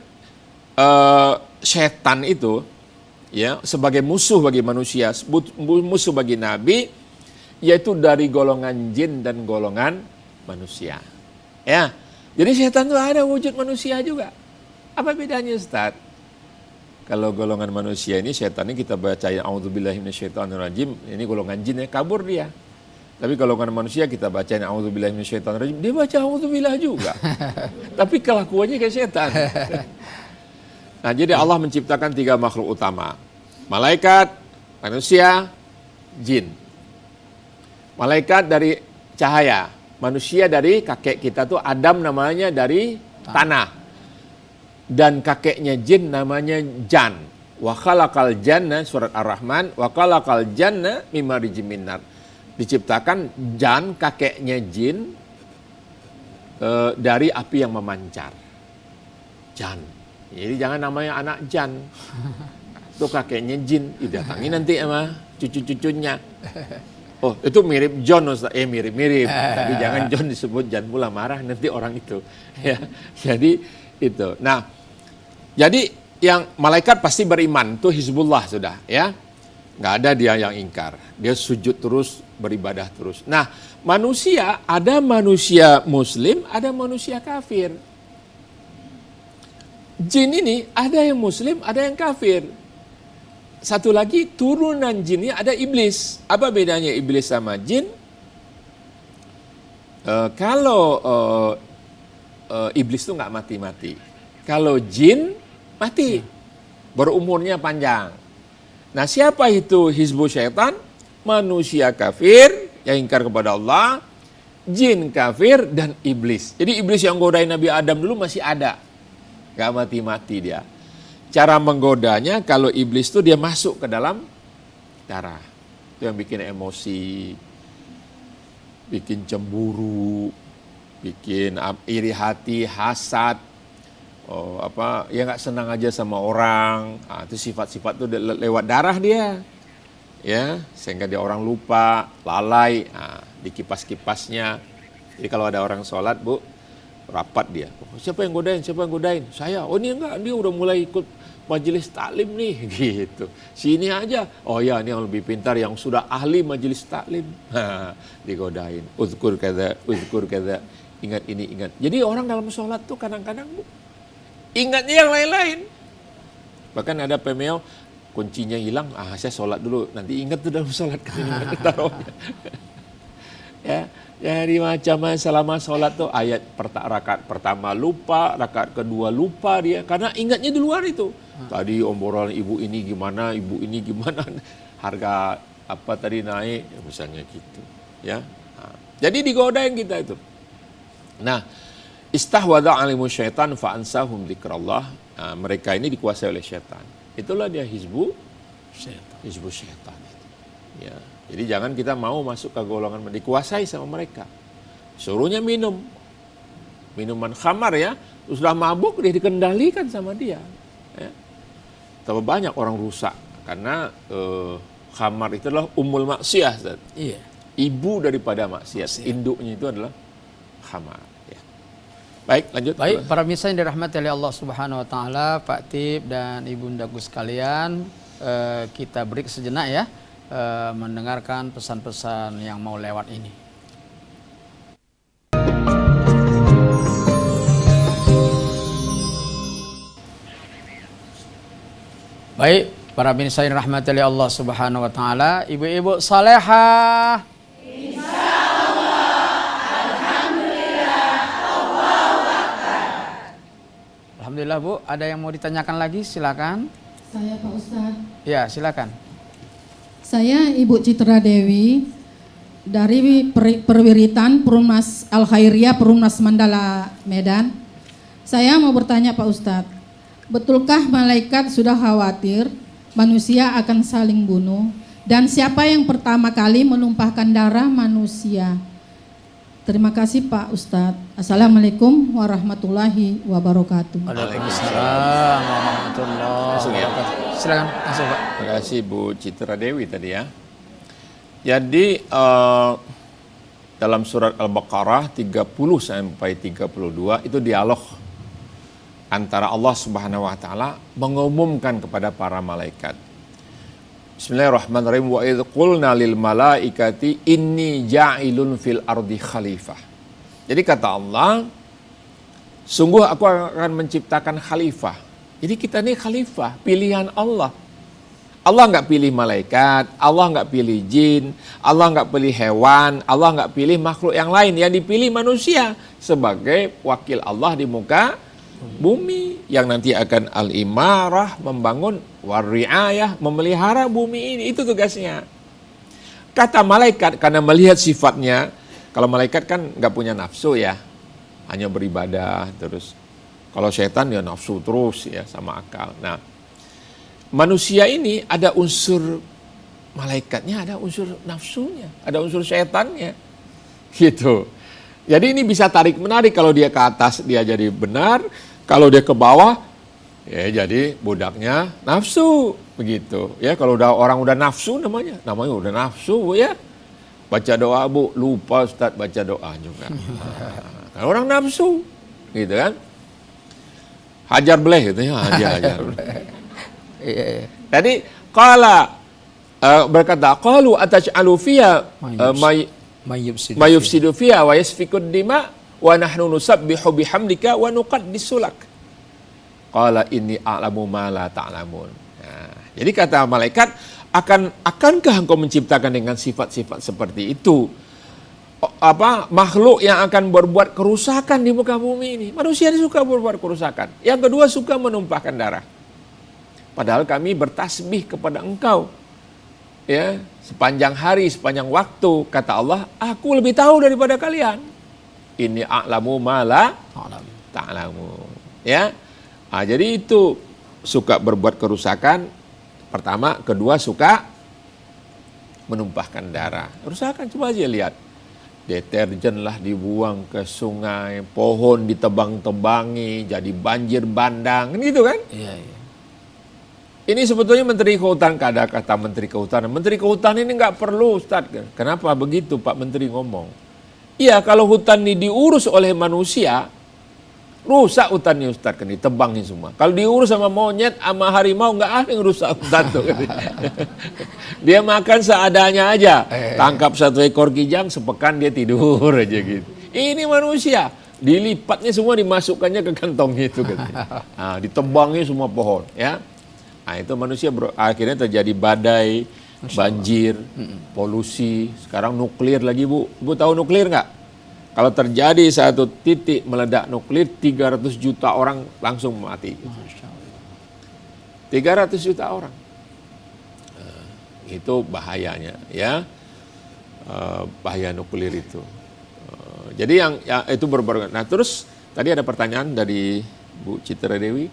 setan itu ya sebagai musuh bagi manusia, musuh bagi nabi, yaitu dari golongan jin dan golongan manusia. Ya. Jadi setan itu ada wujud manusia juga. Apa bedanya, Ustaz? Kalau golongan manusia ini setan ini kita bacain a'udzubillahi minasyaitonirrajim, ini golongan jin ya, kabur dia. Tapi golongan manusia kita bacain a'udzubillahi minasyaitonirrajim, dia baca a'udzubillah juga. Tapi kelakuannya kayak setan. Nah, jadi Allah menciptakan 3 makhluk utama. Malaikat, manusia, jin. Malaikat dari cahaya, manusia dari kakek kita tuh Adam namanya dari tanah. Dan kakeknya jin namanya Jan. Wa khalaqal janna, surat Ar-Rahman, wa khalaqal janna mimma rijim minnar. Diciptakan Jan, kakeknya jin, dari api yang memancar. Jan. Jadi jangan namanya anak Jan. Itu kakeknya jin, didatangi nanti sama cucu-cucunya. Oh, itu mirip John, Ustaz. Mirip-mirip. Tapi jangan John disebut Jan pula, marah nanti orang itu. Ya, jadi itu. Nah, jadi yang malaikat pasti beriman, itu Hizbullah sudah, ya. Nggak ada dia yang ingkar. Dia sujud terus, beribadah terus. Nah, manusia, ada manusia muslim, ada manusia kafir. Jin ini ada yang muslim, ada yang kafir. Satu lagi turunan jinnya ada iblis. Apa bedanya iblis sama jin? Kalau iblis itu nggak mati-mati. Kalau jin mati, berumurnya panjang. Nah, siapa itu Hizbus Syaitan? Manusia kafir yang ingkar kepada Allah, jin kafir, dan iblis. Jadi iblis yang godain Nabi Adam dulu masih ada. Gak mati-mati dia. Cara menggodanya kalau iblis itu dia masuk ke dalam darah. Itu yang bikin emosi, bikin cemburu, bikin iri hati, hasad, ya nggak senang aja sama orang. Itu sifat-sifat itu lewat darah dia. Ya, sehingga dia orang lupa, lalai, dikipas-kipasnya. Jadi kalau ada orang sholat, Bu, rapat dia. Siapa yang godain? Siapa yang godain? Saya. Oh, ini enggak, dia udah mulai ikut majelis taklim nih, gitu. Sini aja. Oh ya, ini yang lebih pintar, yang sudah ahli majelis taklim. Digodain. Uzkur kada. Ingat ini, ingat. Jadi orang dalam sholat tuh kadang-kadang, Bu, ingatnya yang lain-lain. Bahkan ada pemeo, kuncinya hilang. Saya sholat dulu. Nanti ingat tuh dalam sholat. Taruhnya. Ya, jadi macam selama sholat tuh ayat rakaat pertama lupa, rakaat kedua lupa dia. Karena ingatnya di luar itu. Tadi obrolan ibu ini gimana, harga apa tadi naik, misalnya gitu. Ya. Jadi digodain kita itu. Nah, istahwadha alimus syaitan fa'ansahum dzikrallah. Mereka ini dikuasai oleh syaitan. Itulah dia Hizbus Syaitan itu. Ya. Jadi jangan kita mau masuk ke golongan dikuasai sama mereka. Suruhnya minuman khamar ya, sudah mabuk dia dikendalikan sama dia. Ya. Tambah banyak orang rusak karena khamar itu adalah ummul maksiyah. Iya. Ibu daripada maksiat. Induknya itu adalah khamar. Ya. Baik, lanjut. Baik, para pemirsa yang dirahmati oleh Allah Subhanahu Wa Taala, Pak Tip dan Ibunda Gus sekalian, kita break sejenak ya. Mendengarkan pesan-pesan yang mau lewat ini. Baik, para pemirsa yang dirahmati oleh Allah Subhanahu wa taala, ibu-ibu salehah. Insyaallah, alhamdulillah, Allahu akbar. Alhamdulillah, Bu. Ada yang mau ditanyakan lagi? Silakan. Saya Pak Ustadz. Ya, silakan. Saya Ibu Citra Dewi dari Perwiritan Perumnas Al-Khairiyah Perumnas Mandala Medan. Saya mau bertanya Pak Ustadz, betulkah malaikat sudah khawatir manusia akan saling bunuh? Dan siapa yang pertama kali menumpahkan darah manusia? Terima kasih Pak Ustadz. Assalamualaikum warahmatullahi wabarakatuh. Waalaikumsalam warahmatullahi wabarakatuh. Silakan langsung Pak. Terima kasih Bu Citra Dewi tadi ya. Jadi dalam surat Al-Baqarah 30 sampai 32 itu dialog antara Allah Subhanahu wa taala mengumumkan kepada para malaikat. Bismillahirrahmanirrahim. Wa idz qulna lil malaikati inni ja'ilun fil ardi khalifah. Jadi kata Allah, sungguh aku akan menciptakan khalifah. Jadi kita ini khalifah, pilihan Allah. Allah nggak pilih malaikat, Allah nggak pilih jin, Allah nggak pilih hewan, Allah nggak pilih makhluk yang lain. Yang dipilih manusia sebagai wakil Allah di muka bumi yang nanti akan al-imarah, membangun, war-ri'ayah, memelihara bumi ini. Itu tugasnya. Kata malaikat, karena melihat sifatnya, kalau malaikat kan nggak punya nafsu ya, hanya beribadah terus. Kalau setan ya nafsu terus ya, sama akal. Nah, manusia ini ada unsur malaikatnya, ada unsur nafsunya, ada unsur setannya, gitu. Jadi ini bisa tarik menarik, kalau dia ke atas dia jadi benar, kalau dia ke bawah ya jadi budaknya nafsu, begitu. Ya kalau orang udah nafsu namanya udah nafsu ya. Baca doa Bu, lupa Ustadz baca doa juga. Kalau orang nafsu, gitu kan. Hajar beleh gitu ya, hajar. Jadi berkata qalu ataj'alu fiha mayufsidu fiha wa yasfikud dima wa nahnu nusabbihu bihamdika wa nuqaddisu lak. Qala inni a'lamu ma la ta'lamun. Nah, jadi kata malaikat, akankah engkau menciptakan dengan sifat-sifat seperti itu? Makhluk yang akan berbuat kerusakan di muka bumi ini. Manusia ini suka berbuat kerusakan. Yang kedua suka menumpahkan darah. Padahal kami bertasbih kepada engkau. Ya, sepanjang hari, sepanjang waktu, kata Allah, aku lebih tahu daripada kalian. Ini a'lamu ma la ta'lamun. Ya. Nah, jadi itu suka berbuat kerusakan. Pertama, kedua suka menumpahkan darah. Kerusakan coba aja lihat. Deterjen lah dibuang ke sungai, pohon ditebang-tebangi, jadi banjir bandang, kan gitu kan? Iya. Ini sebetulnya Menteri Kehutanan, kata Menteri Kehutanan. Menteri Kehutanan ini nggak perlu, Ustaz. Kenapa begitu Pak Menteri ngomong? Iya, kalau hutan ini diurus oleh manusia, rusak hutannya Ustaz, kan ditebangin semua. Kalau diurus sama monyet, sama harimau, nggak ada yang rusak hutan tuh. Dia makan seadanya aja. Tangkap satu ekor kijang, sepekan dia tidur aja gitu. Ini manusia, dilipatnya semua, dimasukkannya ke kantong itu. Nah, ditebangnya semua pohon, ya. Nah, itu manusia akhirnya terjadi badai, banjir, polusi. Sekarang nuklir lagi Bu. Bu tahu nuklir nggak? Kalau terjadi satu titik meledak nuklir, 300 juta orang langsung mati. 300 juta orang. Itu bahayanya, ya. Bahaya nuklir itu. Jadi yang itu berbarengan. Nah, terus tadi ada pertanyaan dari Bu Citra Dewi,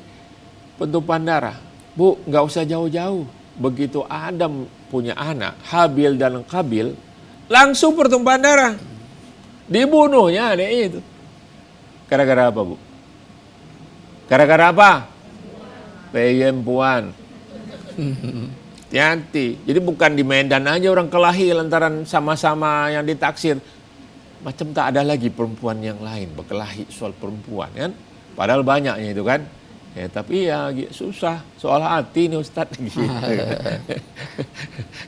pentumpahan darah. Bu, nggak usah jauh-jauh. Begitu Adam punya anak, Habil dan Qabil, langsung pertumpahan darah. Dibunuhnya adiknya itu. Gara-gara apa, Bu? Gara-gara apa? Perempuan. Hati-hati. Jadi bukan di Medan aja orang kelahi lantaran sama-sama yang ditaksir. Macam tak ada lagi perempuan yang lain berkelahi soal perempuan, kan? Padahal banyaknya itu kan. Ya, tapi ya susah soal hati nih Ustadz. Gitu.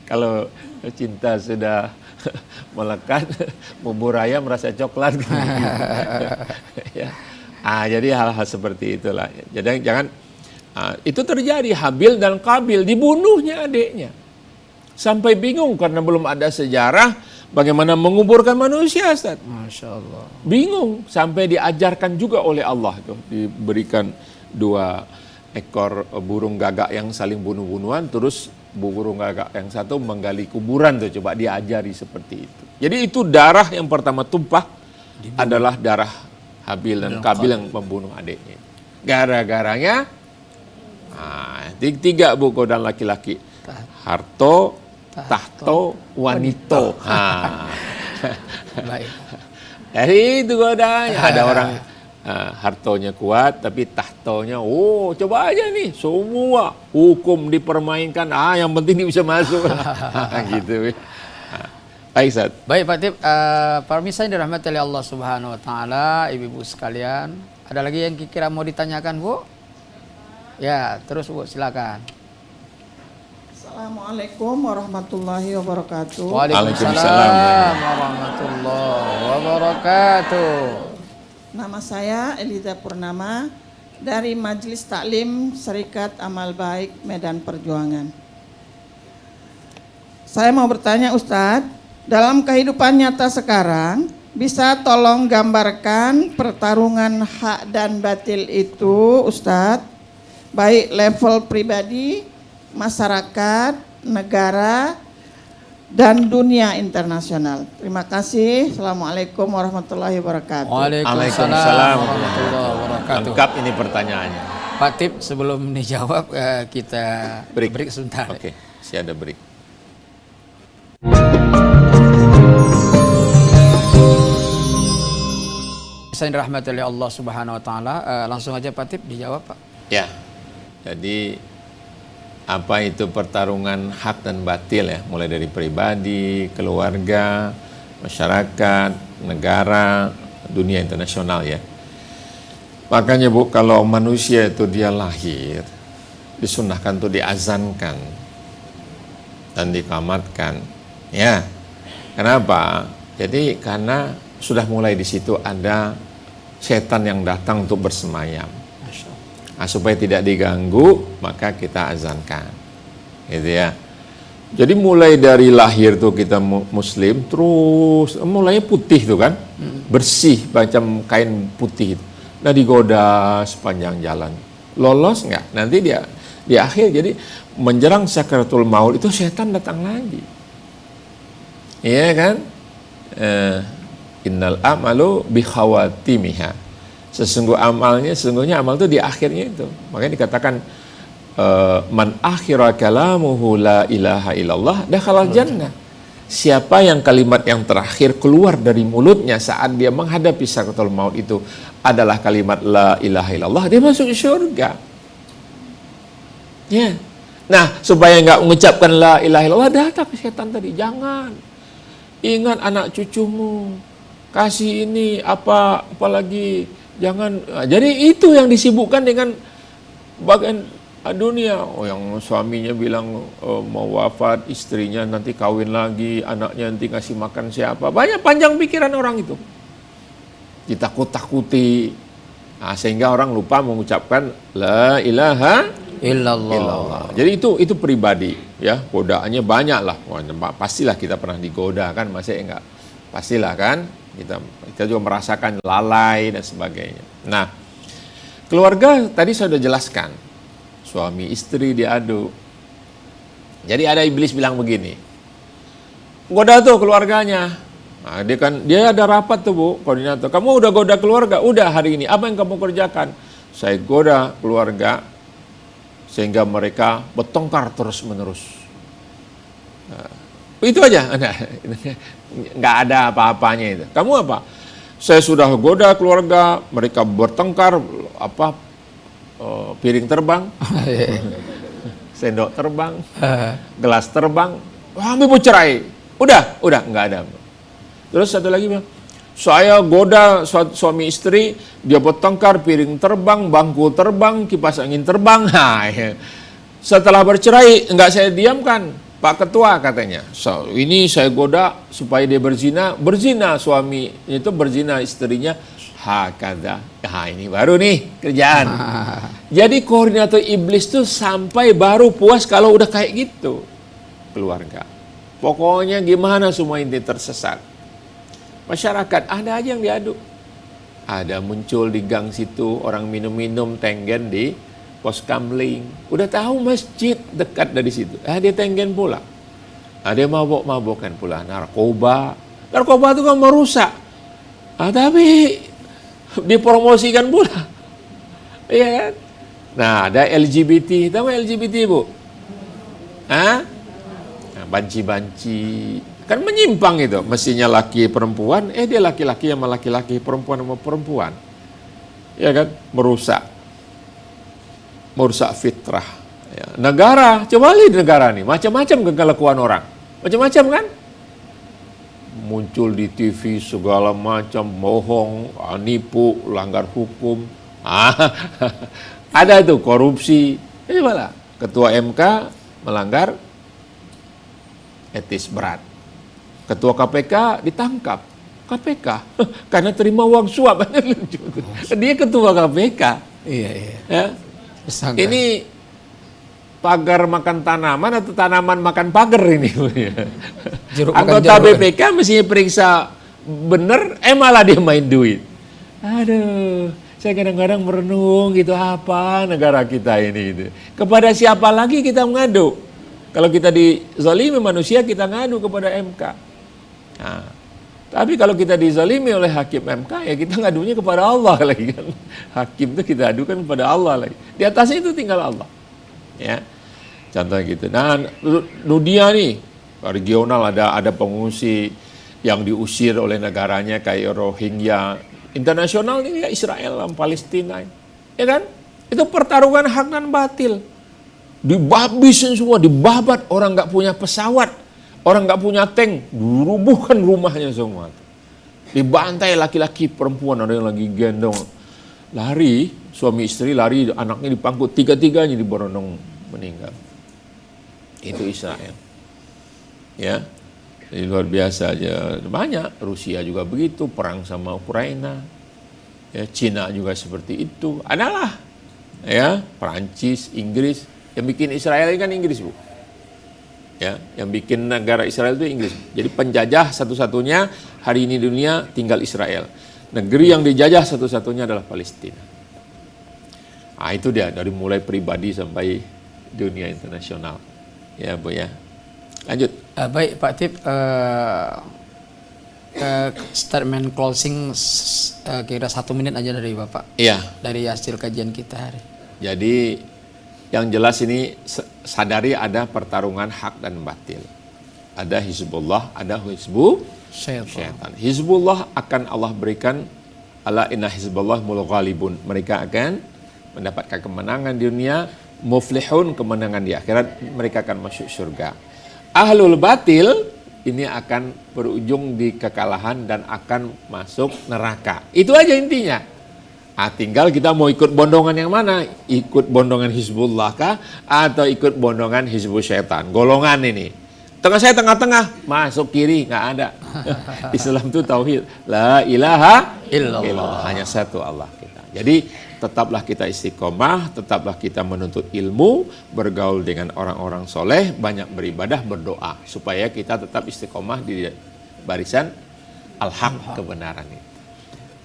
Kalau cinta sudah melekat, bubur ayam merasa coklat. Gitu. Ya. Jadi hal-hal seperti itulah. Jadi jangan itu terjadi. Habil dan Qabil dibunuhnya adiknya. Sampai bingung karena belum ada sejarah bagaimana menguburkan manusia, Ustaz. Masya Allah. Bingung sampai diajarkan juga oleh Allah itu, diberikan 2 ekor burung gagak yang saling bunuh-bunuhan, terus Bu guru yang satu menggali kuburan tuh, coba diajari seperti itu. Jadi itu darah yang pertama tumpah adalah darah Habil dan Kabil yang membunuh adiknya. Gara-garanya tiga bu godaan laki-laki. Harto, tahto, wanito. Baik. Jadi itu godaannya. Ada orang hartonya kuat tapi tahtonya, coba aja nih semua hukum dipermainkan, yang penting dia bisa masuk. Gitu. Baik, Ustaz. Baik Pak Tip, pemirsa yang dirahmati oleh Allah Subhanahu wa taala, ibu-ibu sekalian, ada lagi yang kira mau ditanyakan, Bu? Ya, terus Bu, silakan. Assalamualaikum warahmatullahi wabarakatuh. Waalaikumsalam warahmatullahi wabarakatuh. Nama saya Eliza Purnama dari Majelis Taklim Serikat Amal Baik Medan Perjuangan. Saya mau bertanya Ustadz, dalam kehidupan nyata sekarang, bisa tolong gambarkan pertarungan hak dan batil itu Ustadz, baik level pribadi, masyarakat, negara, dan dunia internasional. Terima kasih. Assalamualaikum warahmatullahi wabarakatuh. Waalaikumsalam warahmatullahi wabarakatuh. Lengkap ini pertanyaannya. Pak Tip, sebelum dijawab kita break sebentar. Oke, masih ada break. Saya dirahmati oleh Allah Subhanahu wa taala, langsung aja Pak Tip dijawab, Pak. Ya. Jadi apa itu pertarungan hak dan batil ya, mulai dari pribadi, keluarga, masyarakat, negara, dunia internasional ya. Makanya Bu, kalau manusia itu dia lahir, disunahkan tuh diazankan dan dikamatkan. Ya, kenapa? Jadi karena sudah mulai di situ ada setan yang datang untuk bersemayam. Supaya tidak diganggu, maka kita azankan, gitu ya. Jadi mulai dari lahir tuh kita muslim, terus mulainya putih tuh kan, bersih macam kain putih. Nah digoda sepanjang jalan, lolos nggak? Nanti dia di akhir jadi menjelang sakaratul maut itu setan datang lagi, iya kan? Innal amalu bikhawatimiha. Sesungguhnya amal itu di akhirnya itu. Makanya dikatakan man akhira kalamuhu la ilaha illallah dakhalal jannah. Siapa yang kalimat yang terakhir keluar dari mulutnya saat dia menghadapi sakaratul maut itu adalah kalimat la ilaha illallah, dia masuk surga. Ya. Nah, supaya enggak mengucapkan la ilaha illallah, datang setan tadi, jangan. Ingat anak cucumu. Kasih ini apalagi jangan. Jadi itu yang disibukkan dengan bagian dunia. Yang suaminya bilang mau wafat, istrinya nanti kawin lagi, anaknya nanti ngasih makan siapa. Banyak panjang pikiran orang itu. Ditakut-takuti. Sehingga orang lupa mengucapkan la ilaha illallah. Jadi itu pribadi ya, godaannya banyak lah. Pastilah kita pernah digoda kan, masa enggak? Pastilah kan? Kita juga merasakan lalai dan sebagainya. Nah, keluarga tadi saya sudah jelaskan. Suami istri diadu. Jadi ada iblis bilang begini. Goda tuh keluarganya. Nah, dia ada rapat tuh Bu, koordinator. Kamu udah goda keluarga? Udah hari ini. Apa yang kamu kerjakan? Saya goda keluarga sehingga mereka bertengkar terus-menerus. Nah, itu aja. Nggak ada apa-apanya itu. Kamu apa? Saya sudah goda keluarga, mereka bertengkar, piring terbang, sendok terbang, gelas terbang, kami bercerai. Udah, nggak ada. Terus satu lagi bilang, saya goda suami istri, dia bertengkar, piring terbang, bangku terbang, kipas angin terbang. Setelah bercerai, nggak saya diamkan. Pak Ketua katanya, ini saya goda supaya dia berzina suami itu berzina istrinya, hakada. Ini baru nih kerjaan. Jadi koordinator iblis tuh sampai baru puas kalau udah kayak gitu keluarga. Pokoknya gimana semua ini tersesat. Masyarakat ada aja yang diadu. Ada muncul di gang situ orang minum-minum tenggen di pos kamling, udah tahu masjid dekat dari situ. Dia tenggen pula. Dia mabok-mabokan pula, narkoba itu kan merusak. Tapi dipromosikan pula. Iya kan? Nah, ada LGBT, tahu LGBT, Bu? Nah, banci-banci. Kan menyimpang itu, mestinya laki perempuan, dia laki-laki sama laki-laki, perempuan sama perempuan. Ya kan? Merusak fitrah. Ya. Negara, coba lihat negara nih, macam-macam kelakuan orang. Macam-macam kan? Muncul di TV segala macam, bohong, nipu, langgar hukum. Ada tuh korupsi. Ini malah ketua MK melanggar etis berat. Ketua KPK ditangkap. KPK karena terima uang suap. Dia ketua KPK. Iya. Ya. Ini pagar makan tanaman atau tanaman makan pagar ini? Anggota BPK mestinya periksa bener, malah dia main duit. Aduh, saya kadang-kadang merenung gitu, apa negara kita ini gitu. Kepada siapa lagi kita mengadu? Kalau kita dizalimi manusia, kita ngadu kepada MK. Nah, tapi kalau kita dizalimi oleh hakim MK, ya kita ngadunya kepada Allah lagi kan. Hakim itu kita adukan kepada Allah lagi. Di atasnya itu tinggal Allah. Ya, contohnya gitu. Nah, dunia nih regional ada pengungsi yang diusir oleh negaranya kayak Rohingya. Internasional ini ya Israel dan Palestina. Ya kan? Itu pertarungan hak dan batil. Dibabisin semua, dibabat, orang nggak punya pesawat. Orang nggak punya tank, dirubuhkan rumahnya semua. Dibantai laki-laki, perempuan, ada yang lagi gendong. Lari, suami istri lari, anaknya dipangkut, tiga-tiganya diborondong meninggal. Itu Israel. Ya, ini luar biasa aja. Banyak, Rusia juga begitu, perang sama Ukraina. Ya, Cina juga seperti itu. Adalah, ya, Perancis, Inggris. Yang bikin Israel ini kan Inggris, Bu. Ya, yang bikin negara Israel itu Inggris. Jadi penjajah satu-satunya hari ini dunia tinggal Israel. Negeri yang dijajah satu-satunya adalah Palestina. Itu dia dari mulai pribadi sampai dunia internasional. Ya, Bu ya. Lanjut. Baik Pak Tip, statement closing kira 1 menit aja dari Bapak. Iya. Dari hasil kajian kita hari. Jadi yang jelas ini sadari ada pertarungan hak dan batil. Ada Hizbullah, ada Hizbu Syaitan. Hizbullah akan Allah berikan, ala inna Hizbullah mul ghalibun. Mereka akan mendapatkan kemenangan di dunia, muflihun, kemenangan di akhirat, mereka akan masuk surga. Ahlul batil ini akan berujung di kekalahan dan akan masuk neraka. Itu aja intinya. Tinggal kita mau ikut bondongan yang mana? Ikut bondongan Hizbullah kah? Atau ikut bondongan Hizbul Syaitan? Golongan ini. Saya tengah-tengah, masuk kiri, nggak ada. Islam itu tauhid. La ilaha illallah. Hanya satu Allah kita. Jadi tetaplah kita istiqomah, tetaplah kita menuntut ilmu, bergaul dengan orang-orang soleh, banyak beribadah, berdoa. Supaya kita tetap istiqomah di barisan al-haq, kebenaran itu.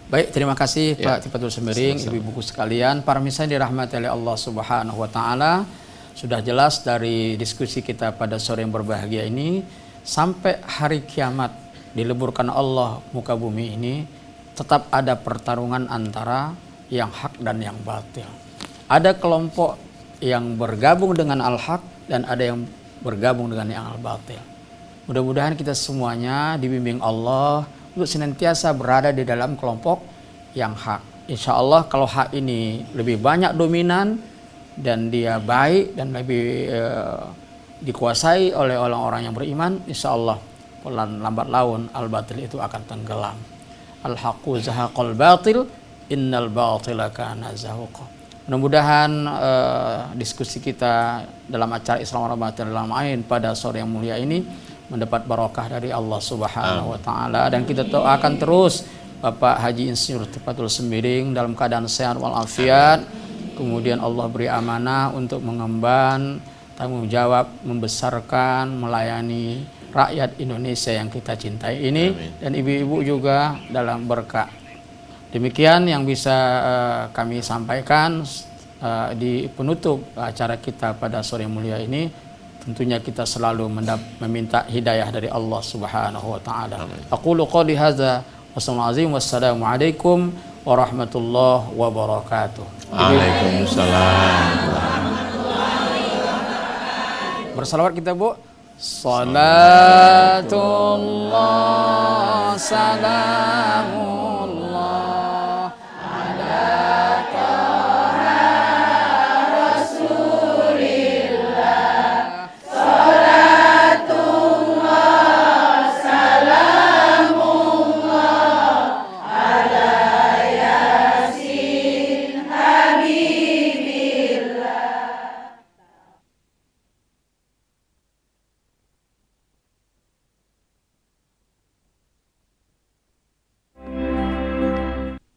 Baik, terima kasih Pak Tifatul Sembiring, ibu-ibu sekalian, para misa dirahmati oleh Allah Subhanahu wa taala. Sudah jelas dari diskusi kita pada sore yang berbahagia ini, sampai hari kiamat dileburkan Allah muka bumi ini, tetap ada pertarungan antara yang hak dan yang batil. Ada kelompok yang bergabung dengan al-haq dan ada yang bergabung dengan yang al-batil. Mudah-mudahan kita semuanya dibimbing Allah untuk senantiasa berada di dalam kelompok yang hak. Insya Allah kalau hak ini lebih banyak dominan dan dia baik dan lebih dikuasai oleh orang-orang yang beriman, insya Allah lambat laun al-batil itu akan tenggelam. Al-haqqu zahaqal batil, innal batila kana zahuqa. Mudah-mudahan diskusi kita dalam acara Islam Ramadan dalam Ain pada sore yang mulia ini mendapat barokah dari Allah Subhanahu wa taala, dan kita doakan terus Bapak Haji Insinyur Tifatul Sembiring dalam keadaan sehat walafiat. Kemudian Allah beri amanah untuk mengemban tanggung jawab membesarkan melayani rakyat Indonesia yang kita cintai ini. Amin. Dan ibu-ibu juga dalam berkah. Demikian yang bisa kami sampaikan. di penutup acara kita pada sore mulia ini, tentunya kita selalu meminta hidayah dari Allah Subhanahu wa taala. Aqulu qouli hadza wassalamualaikum warahmatullahi wabarakatuh. Waalaikumsalam. Bersalawat kita, Bu. Salatullah salamu